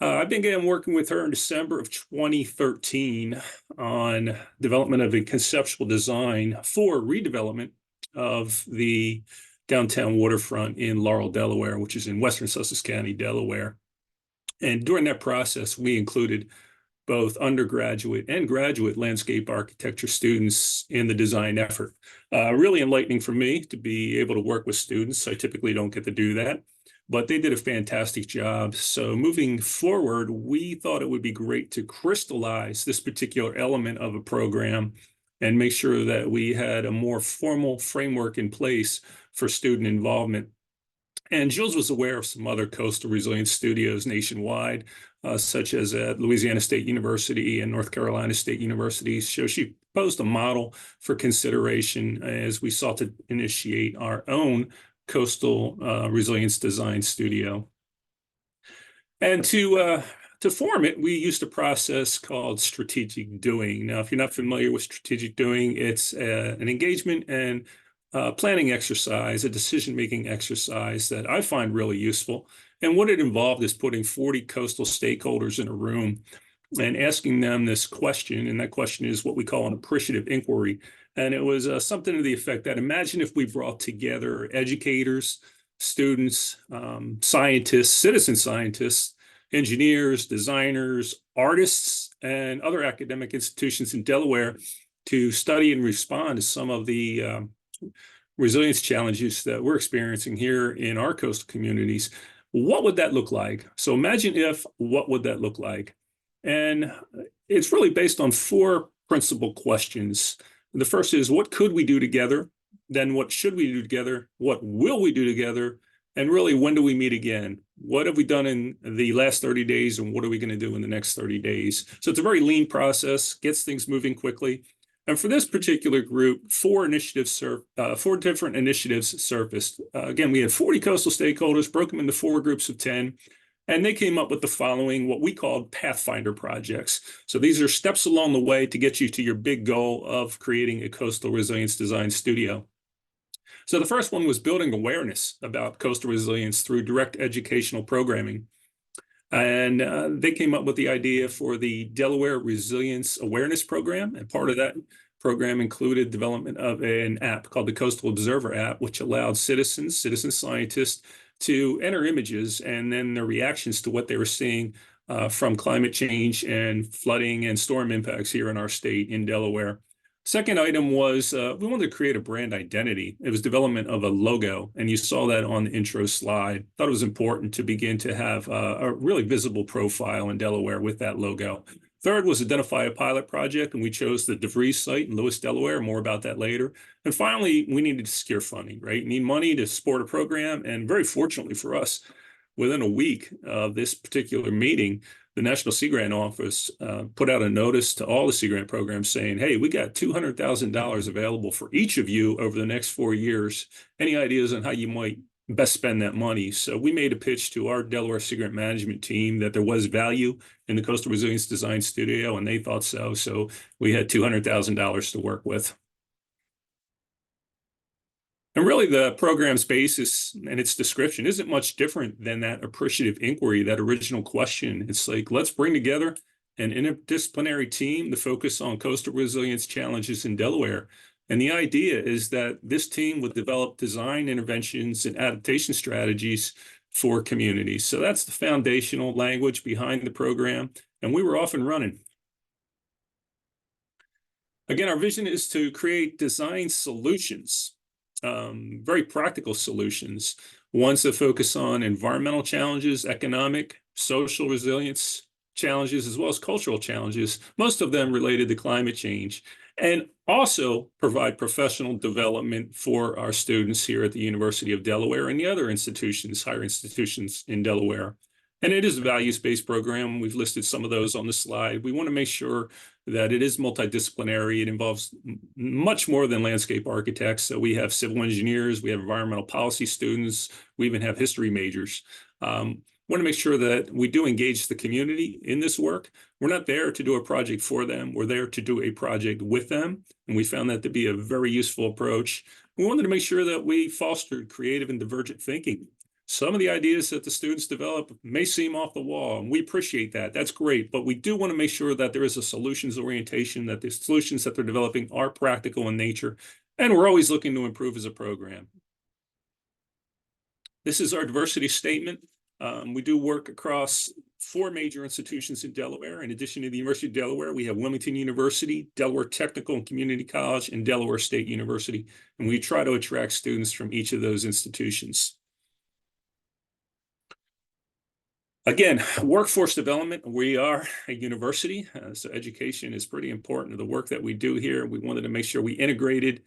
I began working with her in December of 2013 on development of a conceptual design for redevelopment of the downtown waterfront in Laurel, Delaware, which is in western Sussex County, Delaware. And during that process, we included both undergraduate and graduate landscape architecture students in the design effort. Really enlightening for me to be able to work with students. I typically don't get to do that, but they did a fantastic job. So moving forward, we thought it would be great to crystallize this particular element of a program and make sure that we had a more formal framework in place for student involvement. And Jules was aware of some other coastal resilience studios nationwide, such as at Louisiana State University and North Carolina State University. So she proposed a model for consideration as we sought to initiate our own coastal resilience design studio. And to form it, we used a process called strategic doing. Now, if you're not familiar with strategic doing, it's an engagement and planning exercise, a decision-making exercise that I find really useful. And what it involved is putting 40 coastal stakeholders in a room and asking them this question. And that question is what we call an appreciative inquiry. And it was something to the effect that imagine if we brought together educators, students, scientists, citizen scientists, engineers, designers, artists, and other academic institutions in Delaware to study and respond to some of the resilience challenges that we're experiencing here in our coastal communities. What would that look like? So imagine if, what would that look like? And it's really based on four principal questions. The first is, what could we do together? Then what should we do together? What will we do together? And really, when do we meet again? What have we done in the last 30 days and what are we going to do in the next 30 days? So it's a very lean process, gets things moving quickly. And for this particular group, four different initiatives surfaced. Again, we had 40 coastal stakeholders, broke them into 4 groups of 10, and they came up with the following, what we called Pathfinder projects. So these are steps along the way to get you to your big goal of creating a coastal resilience design studio. So the first one was building awareness about coastal resilience through direct educational programming. And they came up with the idea for the Delaware Resilience Awareness Program. And part of that program included development of an app called the Coastal Observer app, which allowed citizen scientists to enter images and then their reactions to what they were seeing from climate change and flooding and storm impacts here in our state in Delaware. Second item was we wanted to create a brand identity. It was development of a logo, and you saw that on the intro slide. Thought it was important to begin to have a really visible profile in Delaware with that logo. Third was identify a pilot project, and we chose the DeVries site in Lewis, Delaware. More about that later. And finally, we needed to secure funding, right? Need money to support a program, and very fortunately for us, within a week of this particular meeting, the National Sea Grant Office put out a notice to all the Sea Grant programs saying, hey, we got $200,000 available for each of you over the next 4 years. Any ideas on how you might best spend that money? So we made a pitch to our Delaware Sea Grant management team that there was value in the Coastal Resilience Design Studio, and they thought so. So we had $200,000 to work with. And really, the program's basis and its description isn't much different than that appreciative inquiry, that original question. It's like, let's bring together an interdisciplinary team to focus on coastal resilience challenges in Delaware. And the idea is that this team would develop design interventions and adaptation strategies for communities. So that's the foundational language behind the program. And we were off and running. Again, our vision is to create design solutions. Very practical solutions, ones that focus on environmental challenges, economic, social resilience challenges, as well as cultural challenges, most of them related to climate change, and also provide professional development for our students here at the University of Delaware and the other institutions, higher institutions in Delaware. And it is a values-based program. We've listed some of those on the slide. We want to make sure that it is multidisciplinary. It involves much more than landscape architects. So we have civil engineers, we have environmental policy students, we even have history majors. Want to make sure that we do engage the community in this work. We're not there to do a project for them. We're there to do a project with them. And we found that to be a very useful approach. We wanted to make sure that we fostered creative and divergent thinking. Some of the ideas that the students develop may seem off the wall, and we appreciate that. That's great. But we do want to make sure that there is a solutions orientation, that the solutions that they're developing are practical in nature. And we're always looking to improve as a program. This is our diversity statement. We do work across 4 major institutions in Delaware. In addition to the University of Delaware, we have Wilmington University, Delaware Technical and Community College, and Delaware State University. And we try to attract students from each of those institutions. Again, workforce development, we are a university, so education is pretty important to the work that we do here. We wanted to make sure we integrated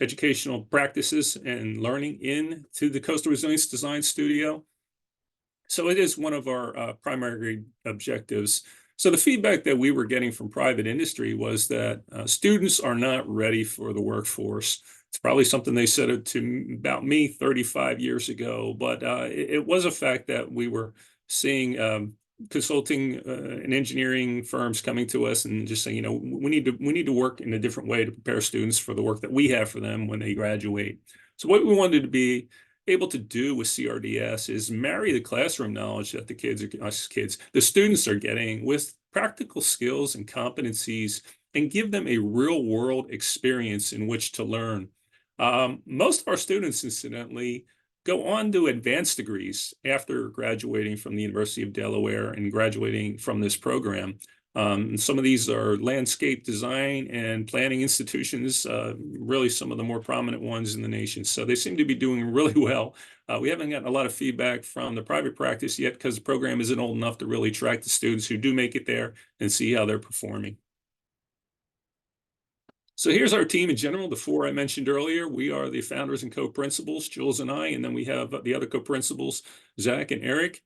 educational practices and learning into the Coastal Resilience Design Studio. So it is one of our primary objectives. So the feedback that we were getting from private industry was that students are not ready for the workforce. It's probably something they said about me 35 years ago, but it was a fact that we were seeing consulting and engineering firms coming to us and just saying, we need to work in a different way to prepare students for the work that we have for them when they graduate. So what we wanted to be able to do with CRDS is marry the classroom knowledge that the students are getting with practical skills and competencies and give them a real world experience in which to learn. Most of our students, incidentally, go on to advanced degrees after graduating from the University of Delaware and graduating from this program. Some of these are landscape design and planning institutions, really some of the more prominent ones in the nation. So they seem to be doing really well. We haven't gotten a lot of feedback from the private practice yet because the program isn't old enough to really track the students who do make it there and see how they're performing. So here's our team in general, the 4 I mentioned earlier. We are the founders and co-principals, Jules and I, and then we have the other co-principals, Zach and Eric.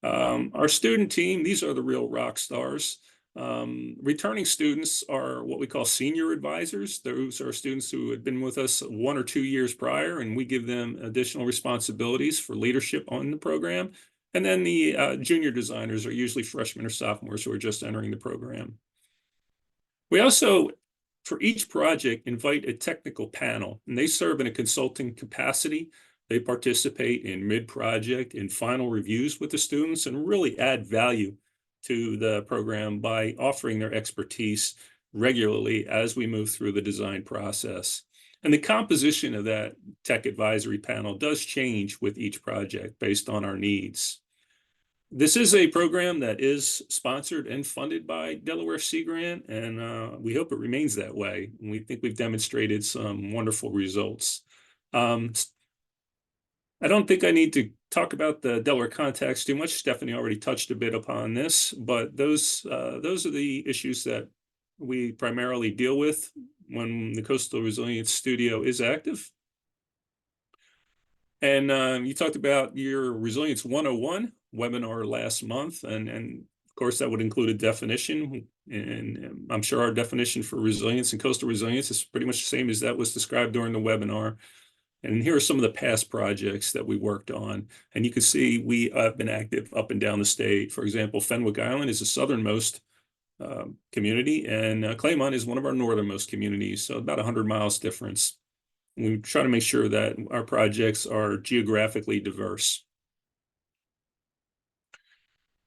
Our student team, these are the real rock stars. Returning students are what we call senior advisors. Those are students who had been with us 1 or 2 years prior, and we give them additional responsibilities for leadership on the program. And then the junior designers are usually freshmen or sophomores who are just entering the program. We also, for each project, invite a technical panel, and they serve in a consulting capacity. They participate in mid-project and final reviews with the students and really add value to the program by offering their expertise regularly as we move through the design process. And the composition of that tech advisory panel does change with each project based on our needs. This is a program that is sponsored and funded by Delaware Sea Grant, and we hope it remains that way. And we think we've demonstrated some wonderful results. I don't think I need to talk about the Delaware contacts too much. Stephanie already touched a bit upon this, but those are the issues that we primarily deal with when the Coastal Resilience Studio is active. And you talked about your Resilience 101 webinar last month, and of course that would include a definition. And I'm sure our definition for resilience and coastal resilience is pretty much the same as that was described during the webinar. And here are some of the past projects that we worked on. And you can see we have been active up and down the state. For example, Fenwick Island is the southernmost community, and Claymont is one of our northernmost communities, so about 100 miles difference. We try to make sure that our projects are geographically diverse.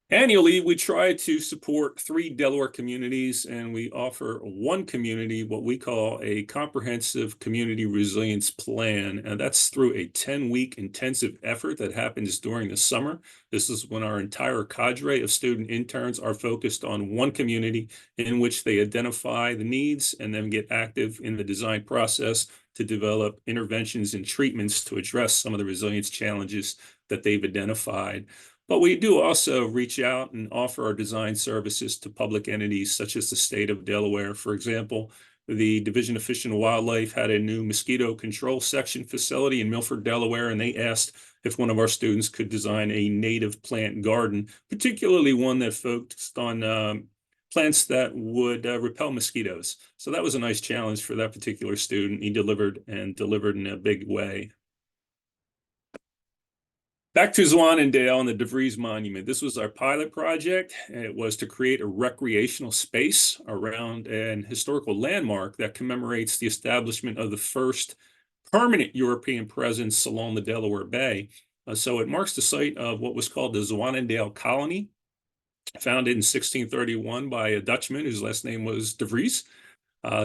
Annually, we try to support 3 Delaware communities, and we offer one community what we call a comprehensive community resilience plan. And that's through a 10-week intensive effort that happens during the summer. This is when our entire cadre of student interns are focused on one community in which they identify the needs and then get active in the design process to develop interventions and treatments to address some of the resilience challenges that they've identified. But we do also reach out and offer our design services to public entities such as the state of Delaware. For example, the Division of Fish and Wildlife had a new mosquito control section facility in Milford, Delaware, and they asked if one of our students could design a native plant garden, particularly one that focused on plants that would repel mosquitoes. So that was a nice challenge for that particular student. He delivered in a big way. Back to Zwannendale and the DeVries Monument. This was our pilot project. It was to create a recreational space around an historical landmark that commemorates the establishment of the first permanent European presence along the Delaware Bay. So it marks the site of what was called the Zwannendale Colony, founded in 1631 by a Dutchman whose last name was DeVries.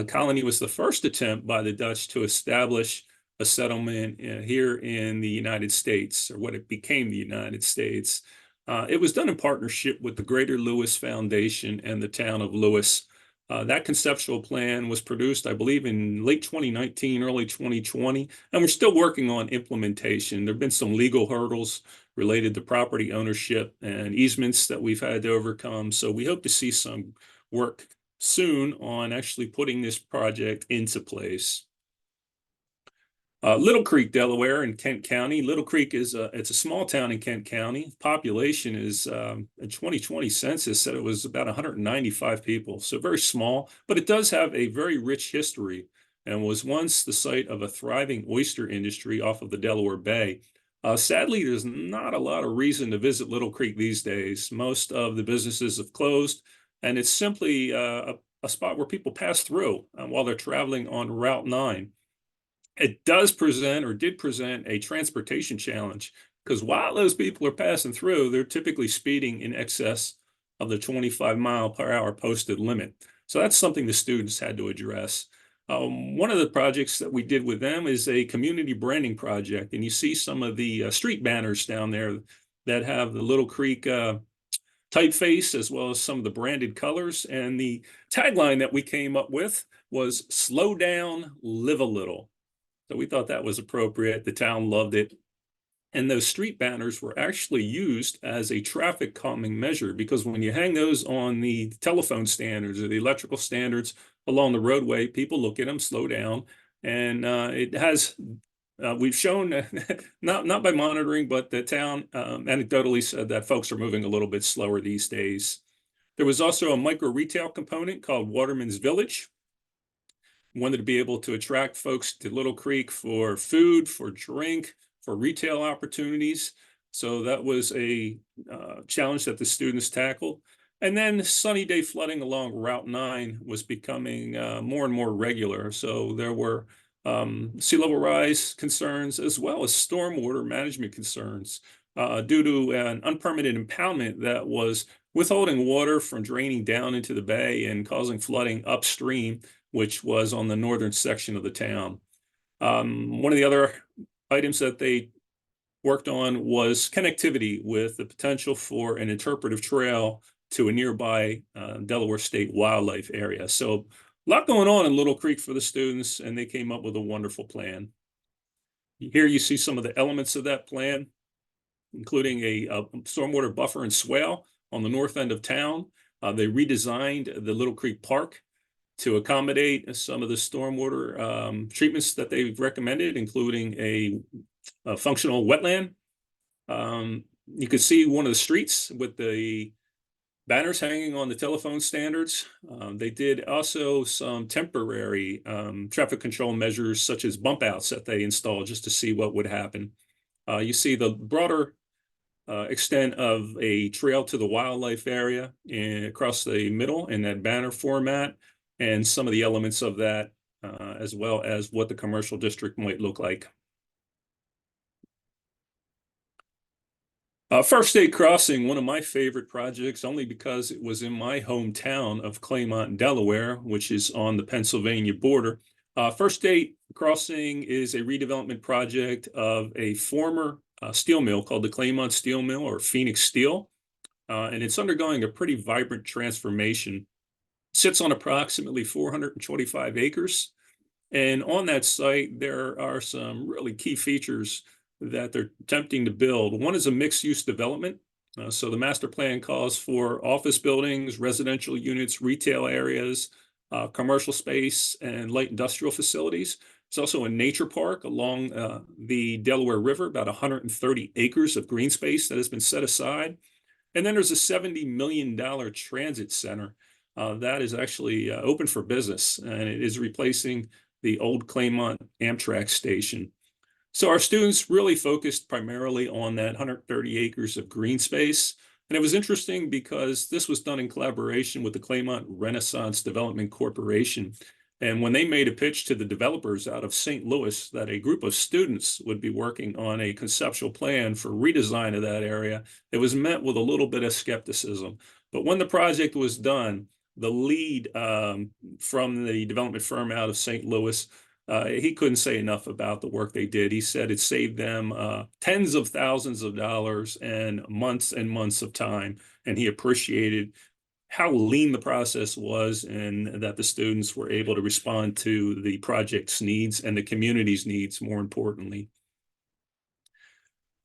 Colony was the first attempt by the Dutch to establish a settlement here in the United States, or what it became the United States. It was done in partnership with the Greater Lewis Foundation and the town of Lewis. That conceptual plan was produced, I believe, in late 2019, early 2020, and we're still working on implementation. There have been some legal hurdles related to property ownership and easements that we've had to overcome. So we hope to see some work soon on actually putting this project into place. Little Creek, Delaware in Kent County. Little Creek is it's a small town in Kent County. Population is in 2020 census said it was about 195 people, so very small, but it does have a very rich history and was once the site of a thriving oyster industry off of the Delaware Bay. Sadly, there's not a lot of reason to visit Little Creek these days. Most of the businesses have closed, and it's simply a spot where people pass through while they're traveling on Route 9. It does present, or did present, a transportation challenge, because while those people are passing through, they're typically speeding in excess of the 25-mile-per-hour posted limit. So that's something the students had to address. One of the projects that we did with them is a community branding project, and you see some of the street banners down there that have the Little Creek typeface, as well as some of the branded colors. And the tagline that we came up with was "Slow down, live a little." So we thought that was appropriate. The town loved it. And those street banners were actually used as a traffic calming measure, because when you hang those on the telephone standards or the electrical standards along the roadway, people look at them, slow down. And it has, we've shown, not by monitoring, but the town anecdotally said that folks are moving a little bit slower these days. There was also a micro retail component called Waterman's Village. Wanted to be able to attract folks to Little Creek for food, for drink, for retail opportunities. So that was a challenge that the students tackled. And then sunny day flooding along Route 9 was becoming more and more regular. So there were sea level rise concerns, as well as stormwater management concerns due to an unpermitted impoundment that was withholding water from draining down into the bay and causing flooding upstream, which was on the northern section of the town. One of the other items that they worked on was connectivity, with the potential for an interpretive trail to a nearby Delaware State wildlife area. So a lot going on in Little Creek for the students, and they came up with a wonderful plan. Here you see some of the elements of that plan, including a stormwater buffer and swale on the north end of town. They redesigned the Little Creek Park to accommodate some of the stormwater treatments that they've recommended, including a functional wetland. You could see one of the streets with the banners hanging on the telephone standards. They did also some temporary traffic control measures, such as bump outs that they installed just to see what would happen. You see the broader extent of a trail to the wildlife area across the middle in that banner format, and some of the elements of that, as well as what the commercial district might look like. First State Crossing, one of my favorite projects, only because it was in my hometown of Claymont, Delaware, which is on the Pennsylvania border. First State Crossing is a redevelopment project of a former steel mill called the Claymont Steel Mill, or Phoenix Steel, and it's undergoing a pretty vibrant transformation. Sits on approximately 425 acres. And on that site, there are some really key features that they're attempting to build. One is a mixed-use development. So the master plan calls for office buildings, residential units, retail areas, commercial space, and light industrial facilities. It's also a nature park along the Delaware River, about 130 acres of green space that has been set aside. And then there's a $70 million transit center that is actually open for business, and it is replacing the old Claymont Amtrak station. So our students really focused primarily on that 130 acres of green space. And it was interesting because this was done in collaboration with the Claymont Renaissance Development Corporation. And when they made a pitch to the developers out of St. Louis that a group of students would be working on a conceptual plan for redesign of that area, it was met with a little bit of skepticism. But when the project was done, the lead from the development firm out of St. Louis, he couldn't say enough about the work they did. He said it saved them tens of thousands of dollars and months of time. And he appreciated how lean the process was and that the students were able to respond to the project's needs and the community's needs, more importantly.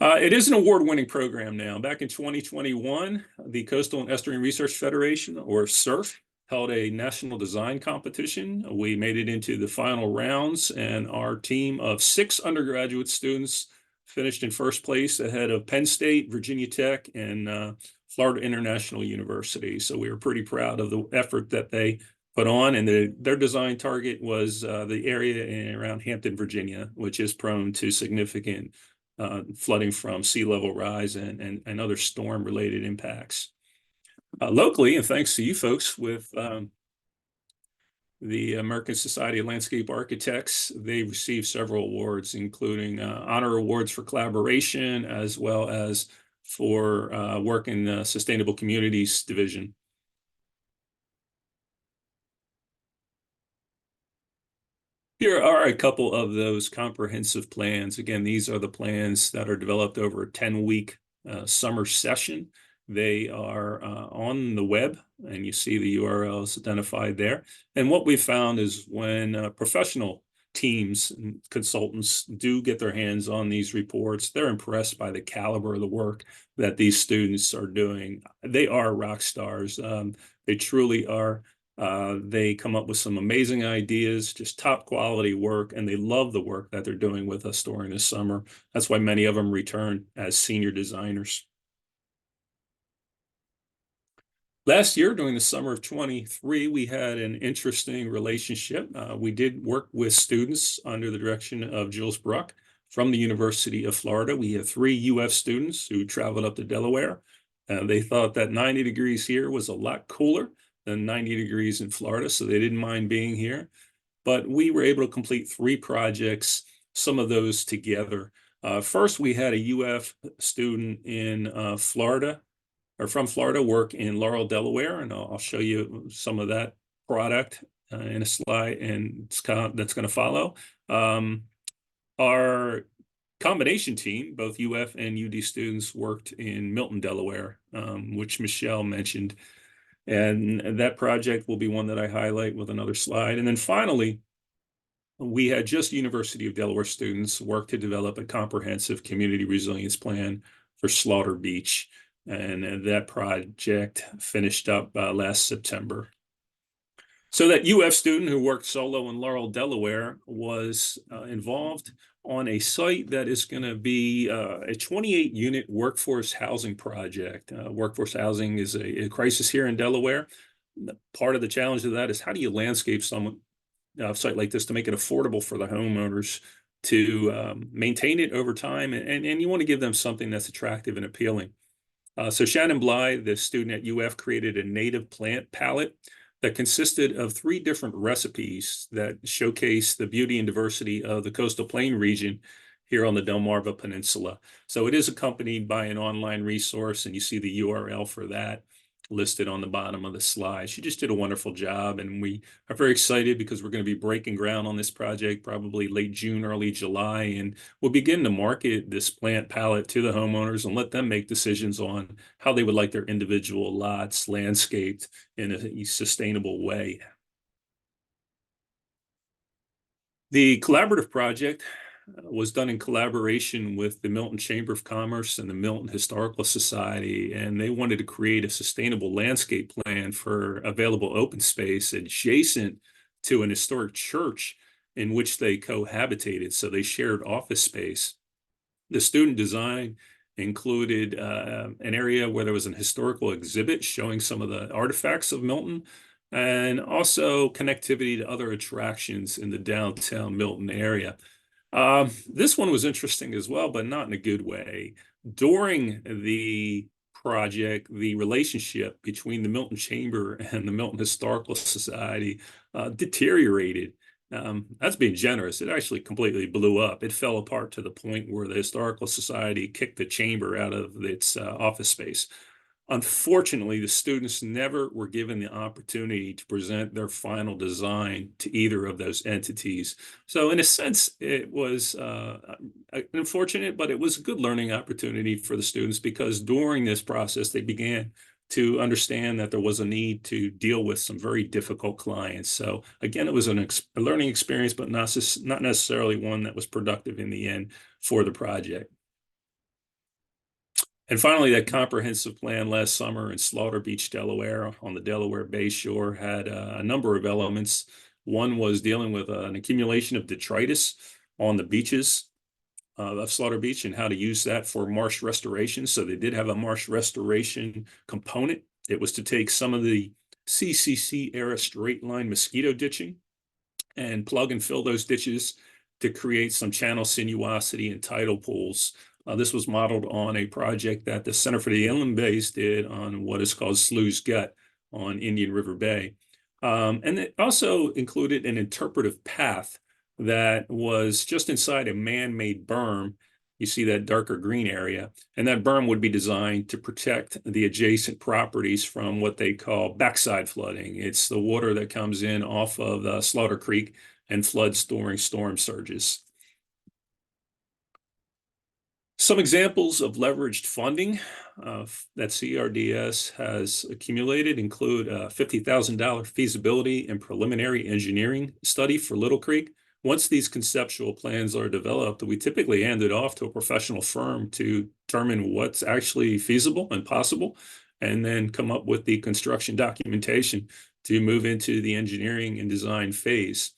It is an award-winning program now. Back in 2021, the Coastal and Estuarine Research Federation, or SURF, held a national design competition. We made it into the final rounds, and our team of 6 undergraduate students finished in first place ahead of Penn State, Virginia Tech, and Florida International University. So we were pretty proud of the effort that they put on, and their design target was the area around Hampton, Virginia, which is prone to significant flooding from sea level rise and other storm-related impacts. Locally, and thanks to you folks with the American Society of Landscape Architects, they received several awards, including honor awards for collaboration, as well as for work in the Sustainable Communities Division. Here are a couple of those comprehensive plans. Again, these are the plans that are developed over a 10-week summer session. They are on the web, and you see the URLs identified there. And what we found is when professional teams and consultants do get their hands on these reports, they're impressed by the caliber of the work that these students are doing. They are rock stars. They truly are. They come up with some amazing ideas, just top quality work, and they love the work that they're doing with us during the summer. That's why many of them return as senior designers. Last year, during the summer of 23, we had an interesting relationship. We did work with students under the direction of Jules Bruck from the University of Florida. We had 3 UF students who traveled up to Delaware. They thought that 90 degrees here was a lot cooler than 90 degrees in Florida, so they didn't mind being here. But we were able to complete 3 projects, some of those together. First, we had a UF student in Florida, or from Florida, work in Laurel, Delaware, and I'll show you some of that product in a slide, and that's going to follow. Our combination team, both UF and UD students, worked in Milton, Delaware, which Michelle mentioned, and that project will be one that I highlight with another slide. And then finally, we had just University of Delaware students work to develop a comprehensive community resilience plan for Slaughter Beach. And that project finished up last September. So that UF student who worked solo in Laurel, Delaware, was involved on a site that is going to be a 28-unit workforce housing project. Workforce housing is a crisis here in Delaware. Part of the challenge of that is how do you landscape a site like this to make it affordable for the homeowners to maintain it over time, and you want to give them something that's attractive and appealing. So Shannon Bly, the student at UF, created a native plant palette that consisted of 3 different recipes that showcase the beauty and diversity of the coastal plain region here on the Delmarva Peninsula. So it is accompanied by an online resource, and you see the URL for that listed on the bottom of the slide. She just did a wonderful job, and we are very excited because we're going to be breaking ground on this project probably late June, early July, and we'll begin to market this plant palette to the homeowners and let them make decisions on how they would like their individual lots landscaped in a sustainable way. The collaborative project was done in collaboration with the Milton Chamber of Commerce and the Milton Historical Society, and they wanted to create a sustainable landscape plan for available open space adjacent to an historic church in which they cohabitated, so they shared office space. The student design included an area where there was an historical exhibit showing some of the artifacts of Milton, and also connectivity to other attractions in the downtown Milton area. This one was interesting as well, but not in a good way. During the project, the relationship between the Milton Chamber and the Milton Historical Society deteriorated. That's being generous. It actually completely blew up. It fell apart to the point where the Historical Society kicked the chamber out of its office space. Unfortunately, the students never were given the opportunity to present their final design to either of those entities. So in a sense, it was unfortunate, but it was a good learning opportunity for the students, because during this process, they began to understand that there was a need to deal with some very difficult clients. So again, it was a learning experience, but not necessarily one that was productive in the end for the project. And finally, that comprehensive plan last summer in Slaughter Beach, Delaware, on the Delaware Bay Shore, had a number of elements. One was dealing with an accumulation of detritus on the beaches of Slaughter Beach and how to use that for marsh restoration. So they did have a marsh restoration component. It was to take some of the CCC era straight line mosquito ditching and plug and fill those ditches to create some channel sinuosity and tidal pools. This was modeled on a project that the Center for the Inland Bays did on what is called Slew's Gut on Indian River Bay. And it also included an interpretive path that was just inside a man-made berm. You see that darker green area, and that berm would be designed to protect the adjacent properties from what they call backside flooding. It's the water that comes in off of Slaughter Creek and floods during storm surges. Some examples of leveraged funding that CRDS has accumulated include a $50,000 feasibility and preliminary engineering study for Little Creek. Once these conceptual plans are developed, we typically hand it off to a professional firm to determine what's actually feasible and possible, and then come up with the construction documentation to move into the engineering and design phase.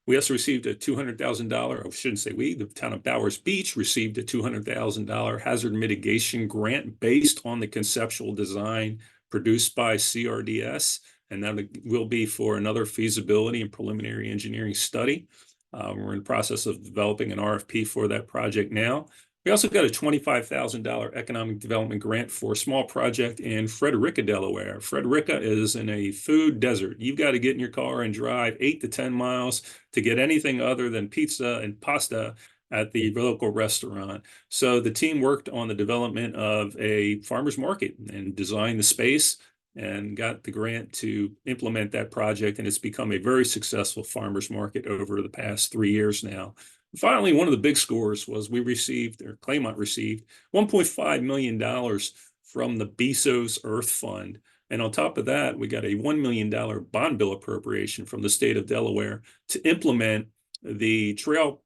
We also received a $200,000, I shouldn't say we, the town of Bowers Beach received a $200,000 hazard mitigation grant based on the conceptual design produced by CRDS, and that will be for another feasibility and preliminary engineering study. We're in the process of developing an RFP for that project now. We also got a $25,000 economic development grant for a small project in Frederica, Delaware. Frederica is in a food desert. You've got to get in your car and drive 8 to 10 miles to get anything other than pizza and pasta at the local restaurant. So the team worked on the development of a farmer's market and designed the space and got the grant to implement that project. And it's become a very successful farmer's market over the past 3 years now. Finally, one of the big scores was we received, or Claymont received, $1.5 million from the Bezos Earth Fund. And on top of that, we got a $1 million bond bill appropriation from the state of Delaware to implement the trail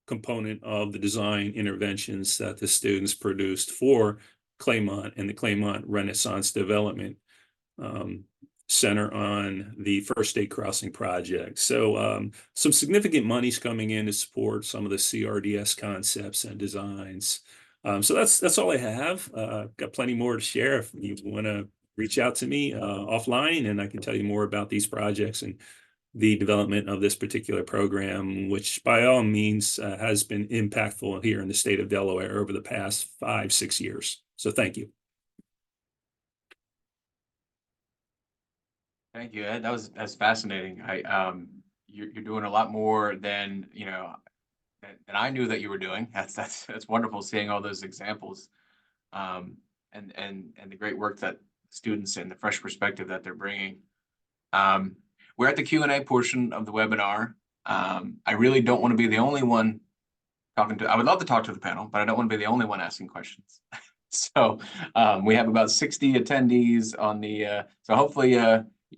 component of the design interventions that the students produced for Claymont and the Claymont Renaissance Development Center on the First State Crossing project. So some significant money's coming in to support some of the CRDS concepts and designs. So that's all I have. Got plenty more to share if you want to reach out to me offline, and I can tell you more about these projects and the development of this particular program, which by all means has been impactful here in the state of Delaware over the past 5-6 years. So thank you. Thank you, Ed. That's fascinating. You're doing a lot more than than I knew that you were doing. That's wonderful seeing all those examples, and the great work that students and the fresh perspective that they're bringing. We're at the Q&A portion of the webinar. I really don't want to be the only one talking to. I would love to talk to the panel, but I don't want to be the only one asking questions. So we have about 60 attendees on the. So hopefully.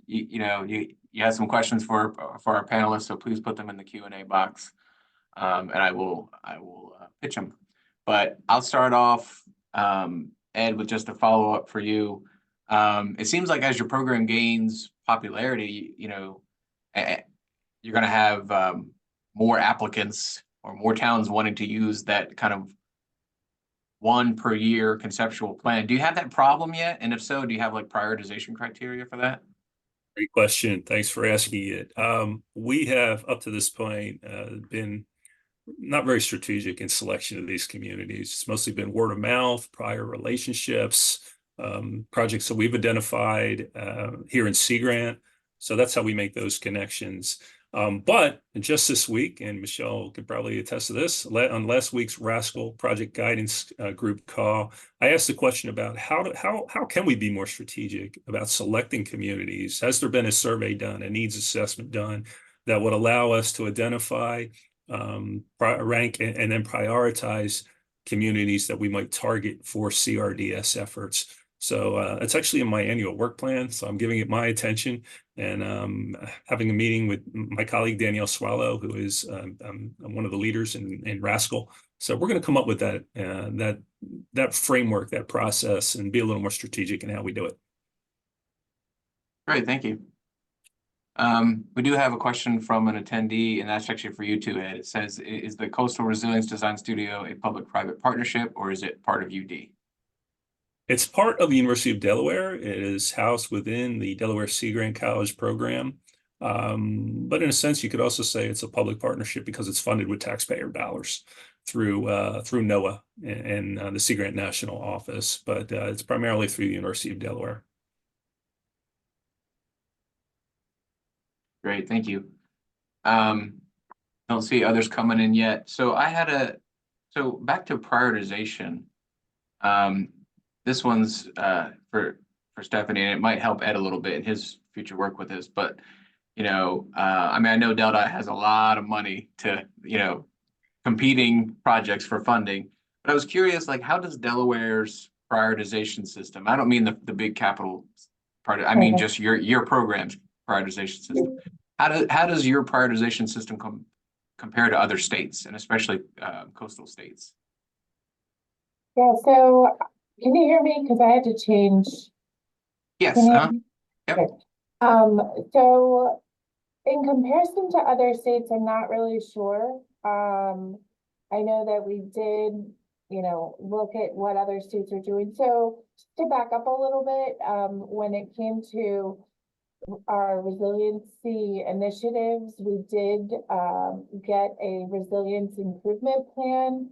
You have some questions for our panelists, so please put them in the Q&A box, and I will pitch them. But I'll start off, Ed, with just a follow-up for you. It seems like as your program gains popularity, you're going to have more applicants or more towns wanting to use that kind of one per year conceptual plan. Do you have that problem yet? And if so, do you have like prioritization criteria for that? Great question. Thanks for asking it. We have up to this point been not very strategic in selection of these communities. It's mostly been word of mouth, prior relationships, projects that we've identified here in Sea Grant. So that's how we make those connections. But just this week, and Michelle could probably attest to this, on last week's Rascal Project Guidance Group call, I asked the question about how can we be more strategic about selecting communities? Has there been a survey done, a needs assessment done that would allow us to identify, rank, and then prioritize communities that we might target for CRDS efforts? So it's actually in my annual work plan. So I'm giving it my attention and having a meeting with my colleague, Danielle Swallow, who is one of the leaders in Rascal. So we're going to come up with that framework, that process, and be a little more strategic in how we do it. Great, thank you. We do have a question from an attendee, and that's actually for you too, Ed. It says, is the Coastal Resilience Design Studio a public-private partnership, or is it part of UD? It's part of the University of Delaware. It is housed within the Delaware Sea Grant College program. But in a sense, you could also say it's a public partnership because it's funded with taxpayer dollars through NOAA and the Sea Grant National Office. But it's primarily through the University of Delaware. Great, thank you. Don't see others coming in yet. So back to prioritization. This one's for Stephanie, and it might help Ed a little bit in his future work with this. But I mean, I know DelDOT has a lot of money to competing projects for funding. But I was curious, like, how does Delaware's prioritization system? I don't mean the big capital part. I mean just your program's prioritization system. How does your prioritization system compare to other states, and especially coastal states? Yeah, so can you hear me? Because I had to change. Yes. Yep. Okay. So in comparison to other states, I'm not really sure. I know that we did, look at what other states are doing. So to back up a little bit, when it came to our resiliency initiatives, we did get a resilience improvement plan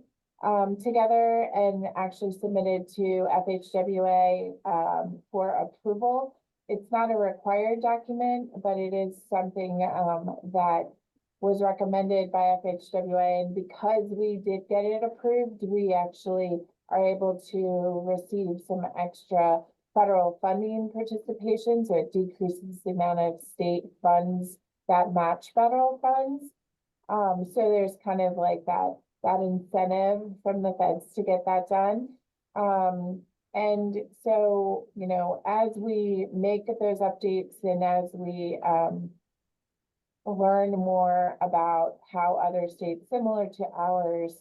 together and actually submitted to FHWA for approval. It's not a required document, but it is something that was recommended by FHWA. And because we did get it approved, we actually are able to receive some extra federal funding participation. So it decreases the amount of state funds that match federal funds. So there's kind of like that incentive from the feds to get that done. And so, as we make those updates and as we learn more about how other states similar to ours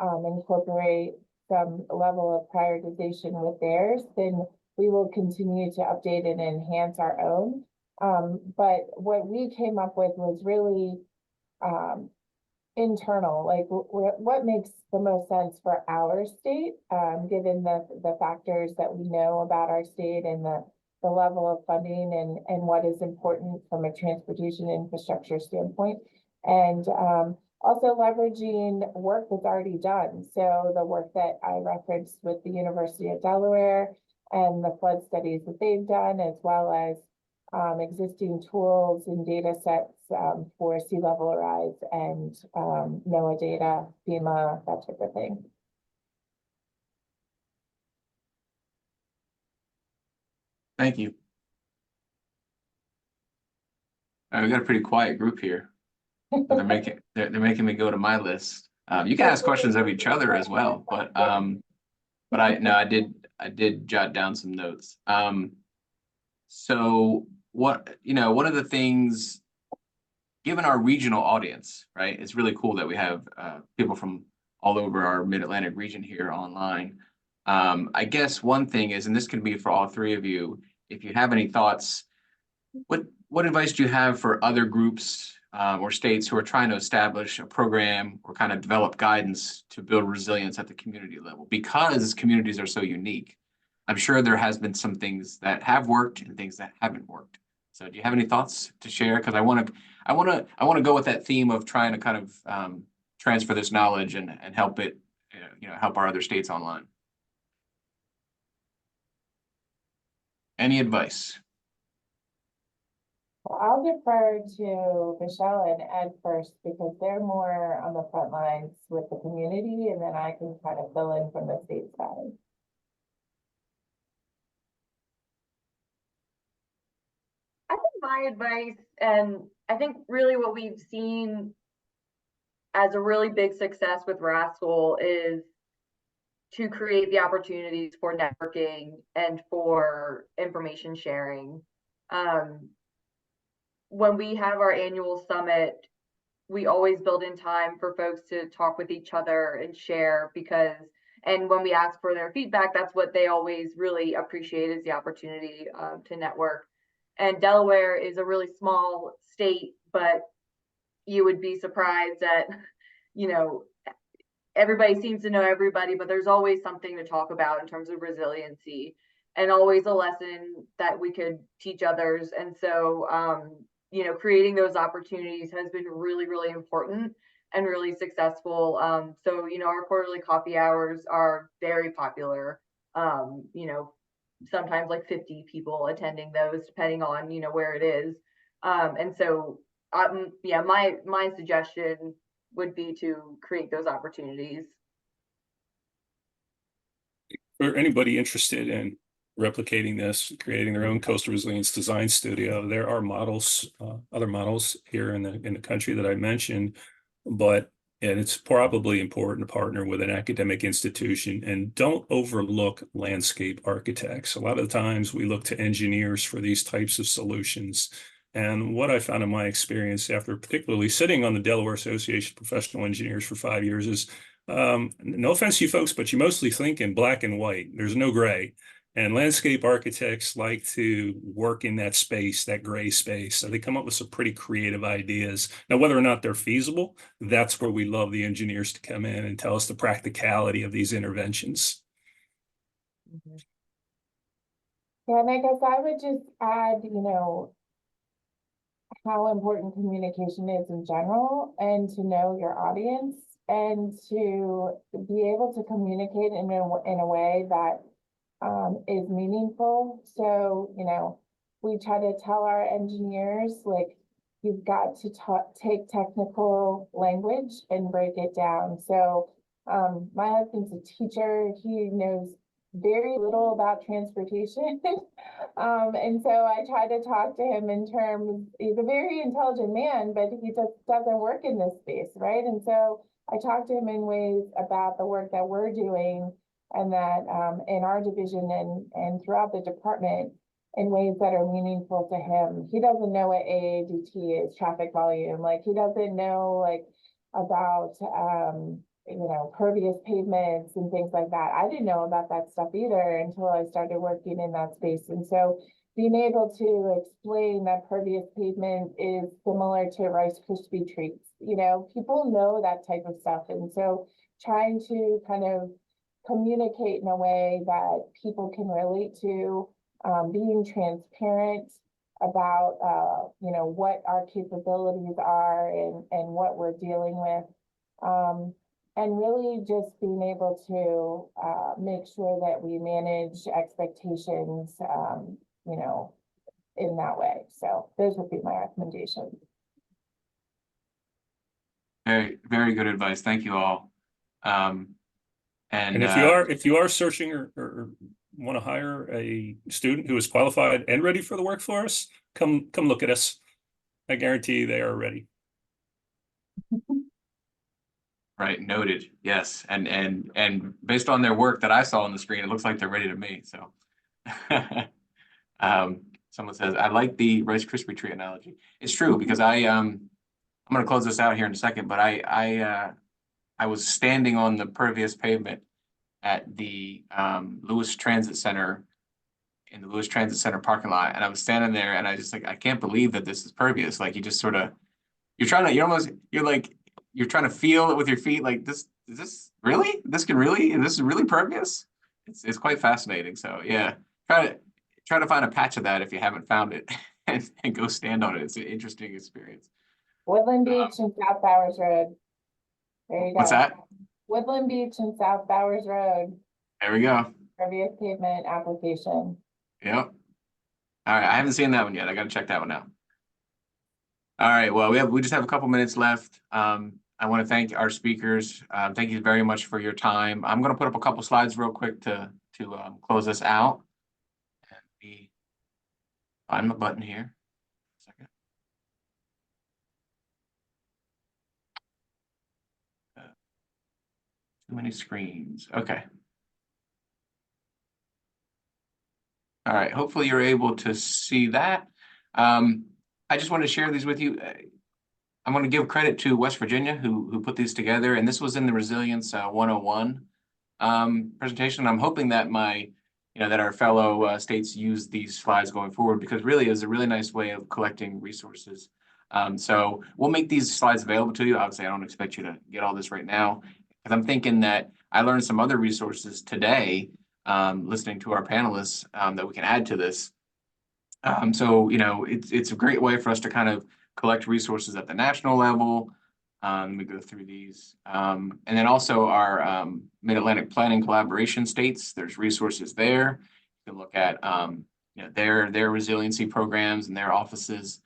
incorporate some level of prioritization with theirs, then we will continue to update and enhance our own. But what we came up with was really internal, like what makes the most sense for our state, given the factors that we know about our state and the level of funding and what is important from a transportation infrastructure standpoint. And also leveraging work that's already done. So the work that I referenced with the University of Delaware and the flood studies that they've done, as well as existing tools and data sets for sea level rise and NOAA data, FEMA, that type of thing. Thank you. All right, we got a pretty quiet group here. They're making me go to my list. You can ask questions of each other as well, but I did jot down some notes. So one of the things, given our regional audience, right, it's really cool that we have people from all over our Mid-Atlantic region here online. I guess one thing is, and this can be for all three of you, if you have any thoughts, what advice do you have for other groups or states who are trying to establish a program or kind of develop guidance to build resilience at the community level? Because communities are so unique, I'm sure there has been some things that have worked and things that haven't worked. So do you have any thoughts to share? Because I want to go with that theme of trying to kind of transfer this knowledge and help it, help our other states online. Any advice? Well, I'll defer to Michelle and Ed first because they're more on the front lines with the community, and then I can kind of fill in from the state side. I think my advice, and I think really what we've seen as a really big success with Rascal is to create the opportunities for networking and for information sharing. When we have our annual summit, we always build in time for folks to talk with each other and share and when we ask for their feedback, that's what they always really appreciate is the opportunity to network. And Delaware is a really small state, but you would be surprised that, everybody seems to know everybody, but there's always something to talk about in terms of resiliency and always a lesson that we could teach others. And so, creating those opportunities has been really, really important and really successful. So, our quarterly coffee hours are very popular. Sometimes like 50 people attending those, depending on, where it is. And so, my suggestion would be to create those opportunities. For anybody interested in replicating this, creating their own coastal resilience design studio, there are models, other models here in the country that I mentioned, and it's probably important to partner with an academic institution and don't overlook landscape architects. A lot of the times we look to engineers for these types of solutions. And what I found in my experience after particularly sitting on the Delaware Association of Professional Engineers for 5 years is, no offense to you folks, but you mostly think in black and white. There's no gray. And landscape architects like to work in that space, that gray space. So they come up with some pretty creative ideas. Now, whether or not they're feasible, that's where we love the engineers to come in and tell us the practicality of these interventions. Yeah, and I guess I would just add, how important communication is in general and to know your audience and to be able to communicate in a way that is meaningful. So, we try to tell our engineers, like, you've got to take technical language and break it down. So, my husband's a teacher. He knows very little about transportation. And so I try to talk to him in terms, he's a very intelligent man, but he just doesn't work in this space, right? And so I talk to him in ways about the work that we're doing and that in our division and throughout the department in ways that are meaningful to him. He doesn't know what AADT is, traffic volume. Like, he doesn't know about pervious pavements and things like that. I didn't know about that stuff either until I started working in that space. And so being able to explain that pervious pavement is similar to Rice Krispie treats, people know that type of stuff. And so trying to kind of communicate in a way that people can relate to, being transparent about, what our capabilities are and what we're dealing with. And really just being able to make sure that we manage expectations, in that way. So those would be my recommendations. Very, very good advice. Thank you all. And if you are searching or want to hire a student who is qualified and ready for the workforce, come look at us. I guarantee they are ready. Right, noted. Yes, and based on their work that I saw on the screen, it looks like they're ready to me. So, someone says I like the Rice Krispie treat analogy. It's true because I'm going to close this out here in a second, but I was standing on the pervious pavement at the Lewis Transit Center in the Lewis Transit Center parking lot, and I was standing there, and I just I can't believe that this is pervious. Like, you just sort of you're trying to feel it with your feet. Like, this is really pervious. It's quite fascinating. So yeah, try to find a patch of that if you haven't found it. and go stand on it. It's an interesting experience. Woodland Beach and South Bowers Road. There you go. What's that? Woodland Beach and South Bowers Road, There we go. pervious pavement application. Yep. All right, I haven't seen that one yet. I got to check that one out. All right, well, we just have a couple minutes left. I want to thank our speakers. Thank you very much for your time. I'm going to put up a couple slides real quick to close this out. And find my button here. Second. Too many screens. Okay. All right, hopefully you're able to see that. I just want to share these with you. I'm going to give credit to West Virginia who put these together, and this was in the Resilience 101 presentation. I'm hoping that that our fellow states use these slides going forward, because really is a really nice way of collecting resources. So we'll make these slides available to you. Obviously, I don't expect you to get all this right now, because I'm thinking that I learned some other resources today, listening to our panelists, that we can add to this. So, it's a great way for us to kind of collect resources at the national level. Let me go through these. And then also our Mid-Atlantic Planning Collaboration states, there's resources there. You can look at their resiliency programs and their offices.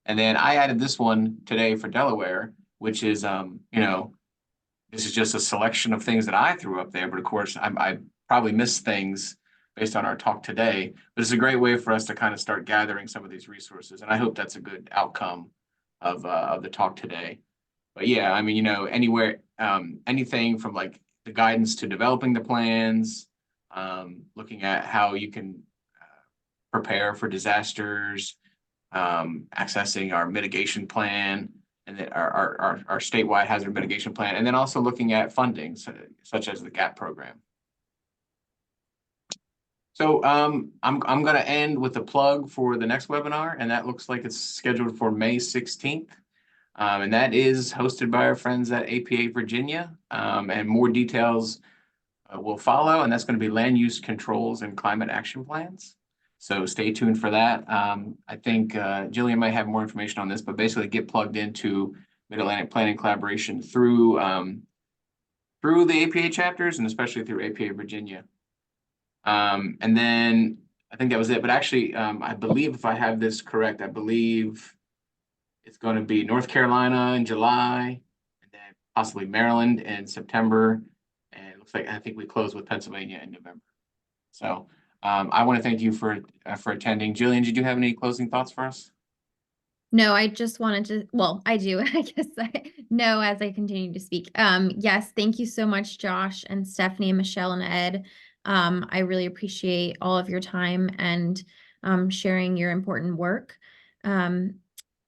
And then I added this one today for Delaware, which is, this is just a selection of things that I threw up there. But of course, I probably missed things based on our talk today. But it's a great way for us to kind of start gathering some of these resources. And I hope that's a good outcome of the talk today. But yeah, I mean, anywhere, anything from like the guidance to developing the plans, looking at how you can prepare for disasters, accessing our mitigation plan, and then our statewide hazard mitigation plan, and then also looking at funding, such as the GAP program. So I'm going to end with a plug for the next webinar, and that looks like it's scheduled for May 16th. And that is hosted by our friends at APA Virginia, and more details will follow, and that's going to be land use controls and climate action plans. So stay tuned for that. I think Jillian might have more information on this, but basically get plugged into Mid-Atlantic Planning Collaboration through the APA chapters, and especially through APA Virginia. And then I think that was it. But actually, I believe, if I have this correct, I believe it's going to be North Carolina in July, and then possibly Maryland in September. And it looks like, I think we close with Pennsylvania in November. So I want to thank you for attending. Jillian, did you have any closing thoughts for us? No, I just wanted to, well, I do, I guess no, as I continue to speak. Yes, thank you so much, Josh and Stephanie, Michelle, and Ed. I really appreciate all of your time and sharing your important work.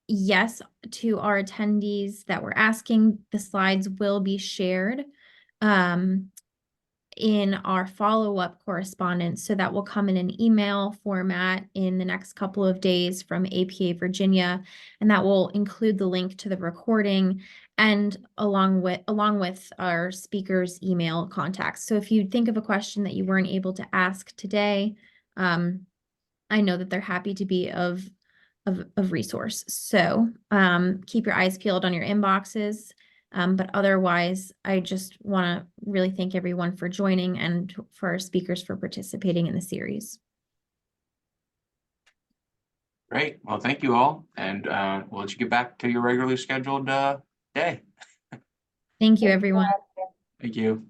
Yes, to our attendees that were asking, the slides will be shared in our follow-up correspondence. So that will come in an email format in the next couple of days from APA Virginia, and that will include the link to the recording and along with our speakers' email contacts. So if you think of a question that you weren't able to ask today, I know that they're happy to be of resource. So keep your eyes peeled on your inboxes. But otherwise, I just want to really thank everyone for joining and for our speakers for participating in the series. Great. Well, thank you all. And we'll let you get back to your regularly scheduled day. Thank you, everyone. Thank you.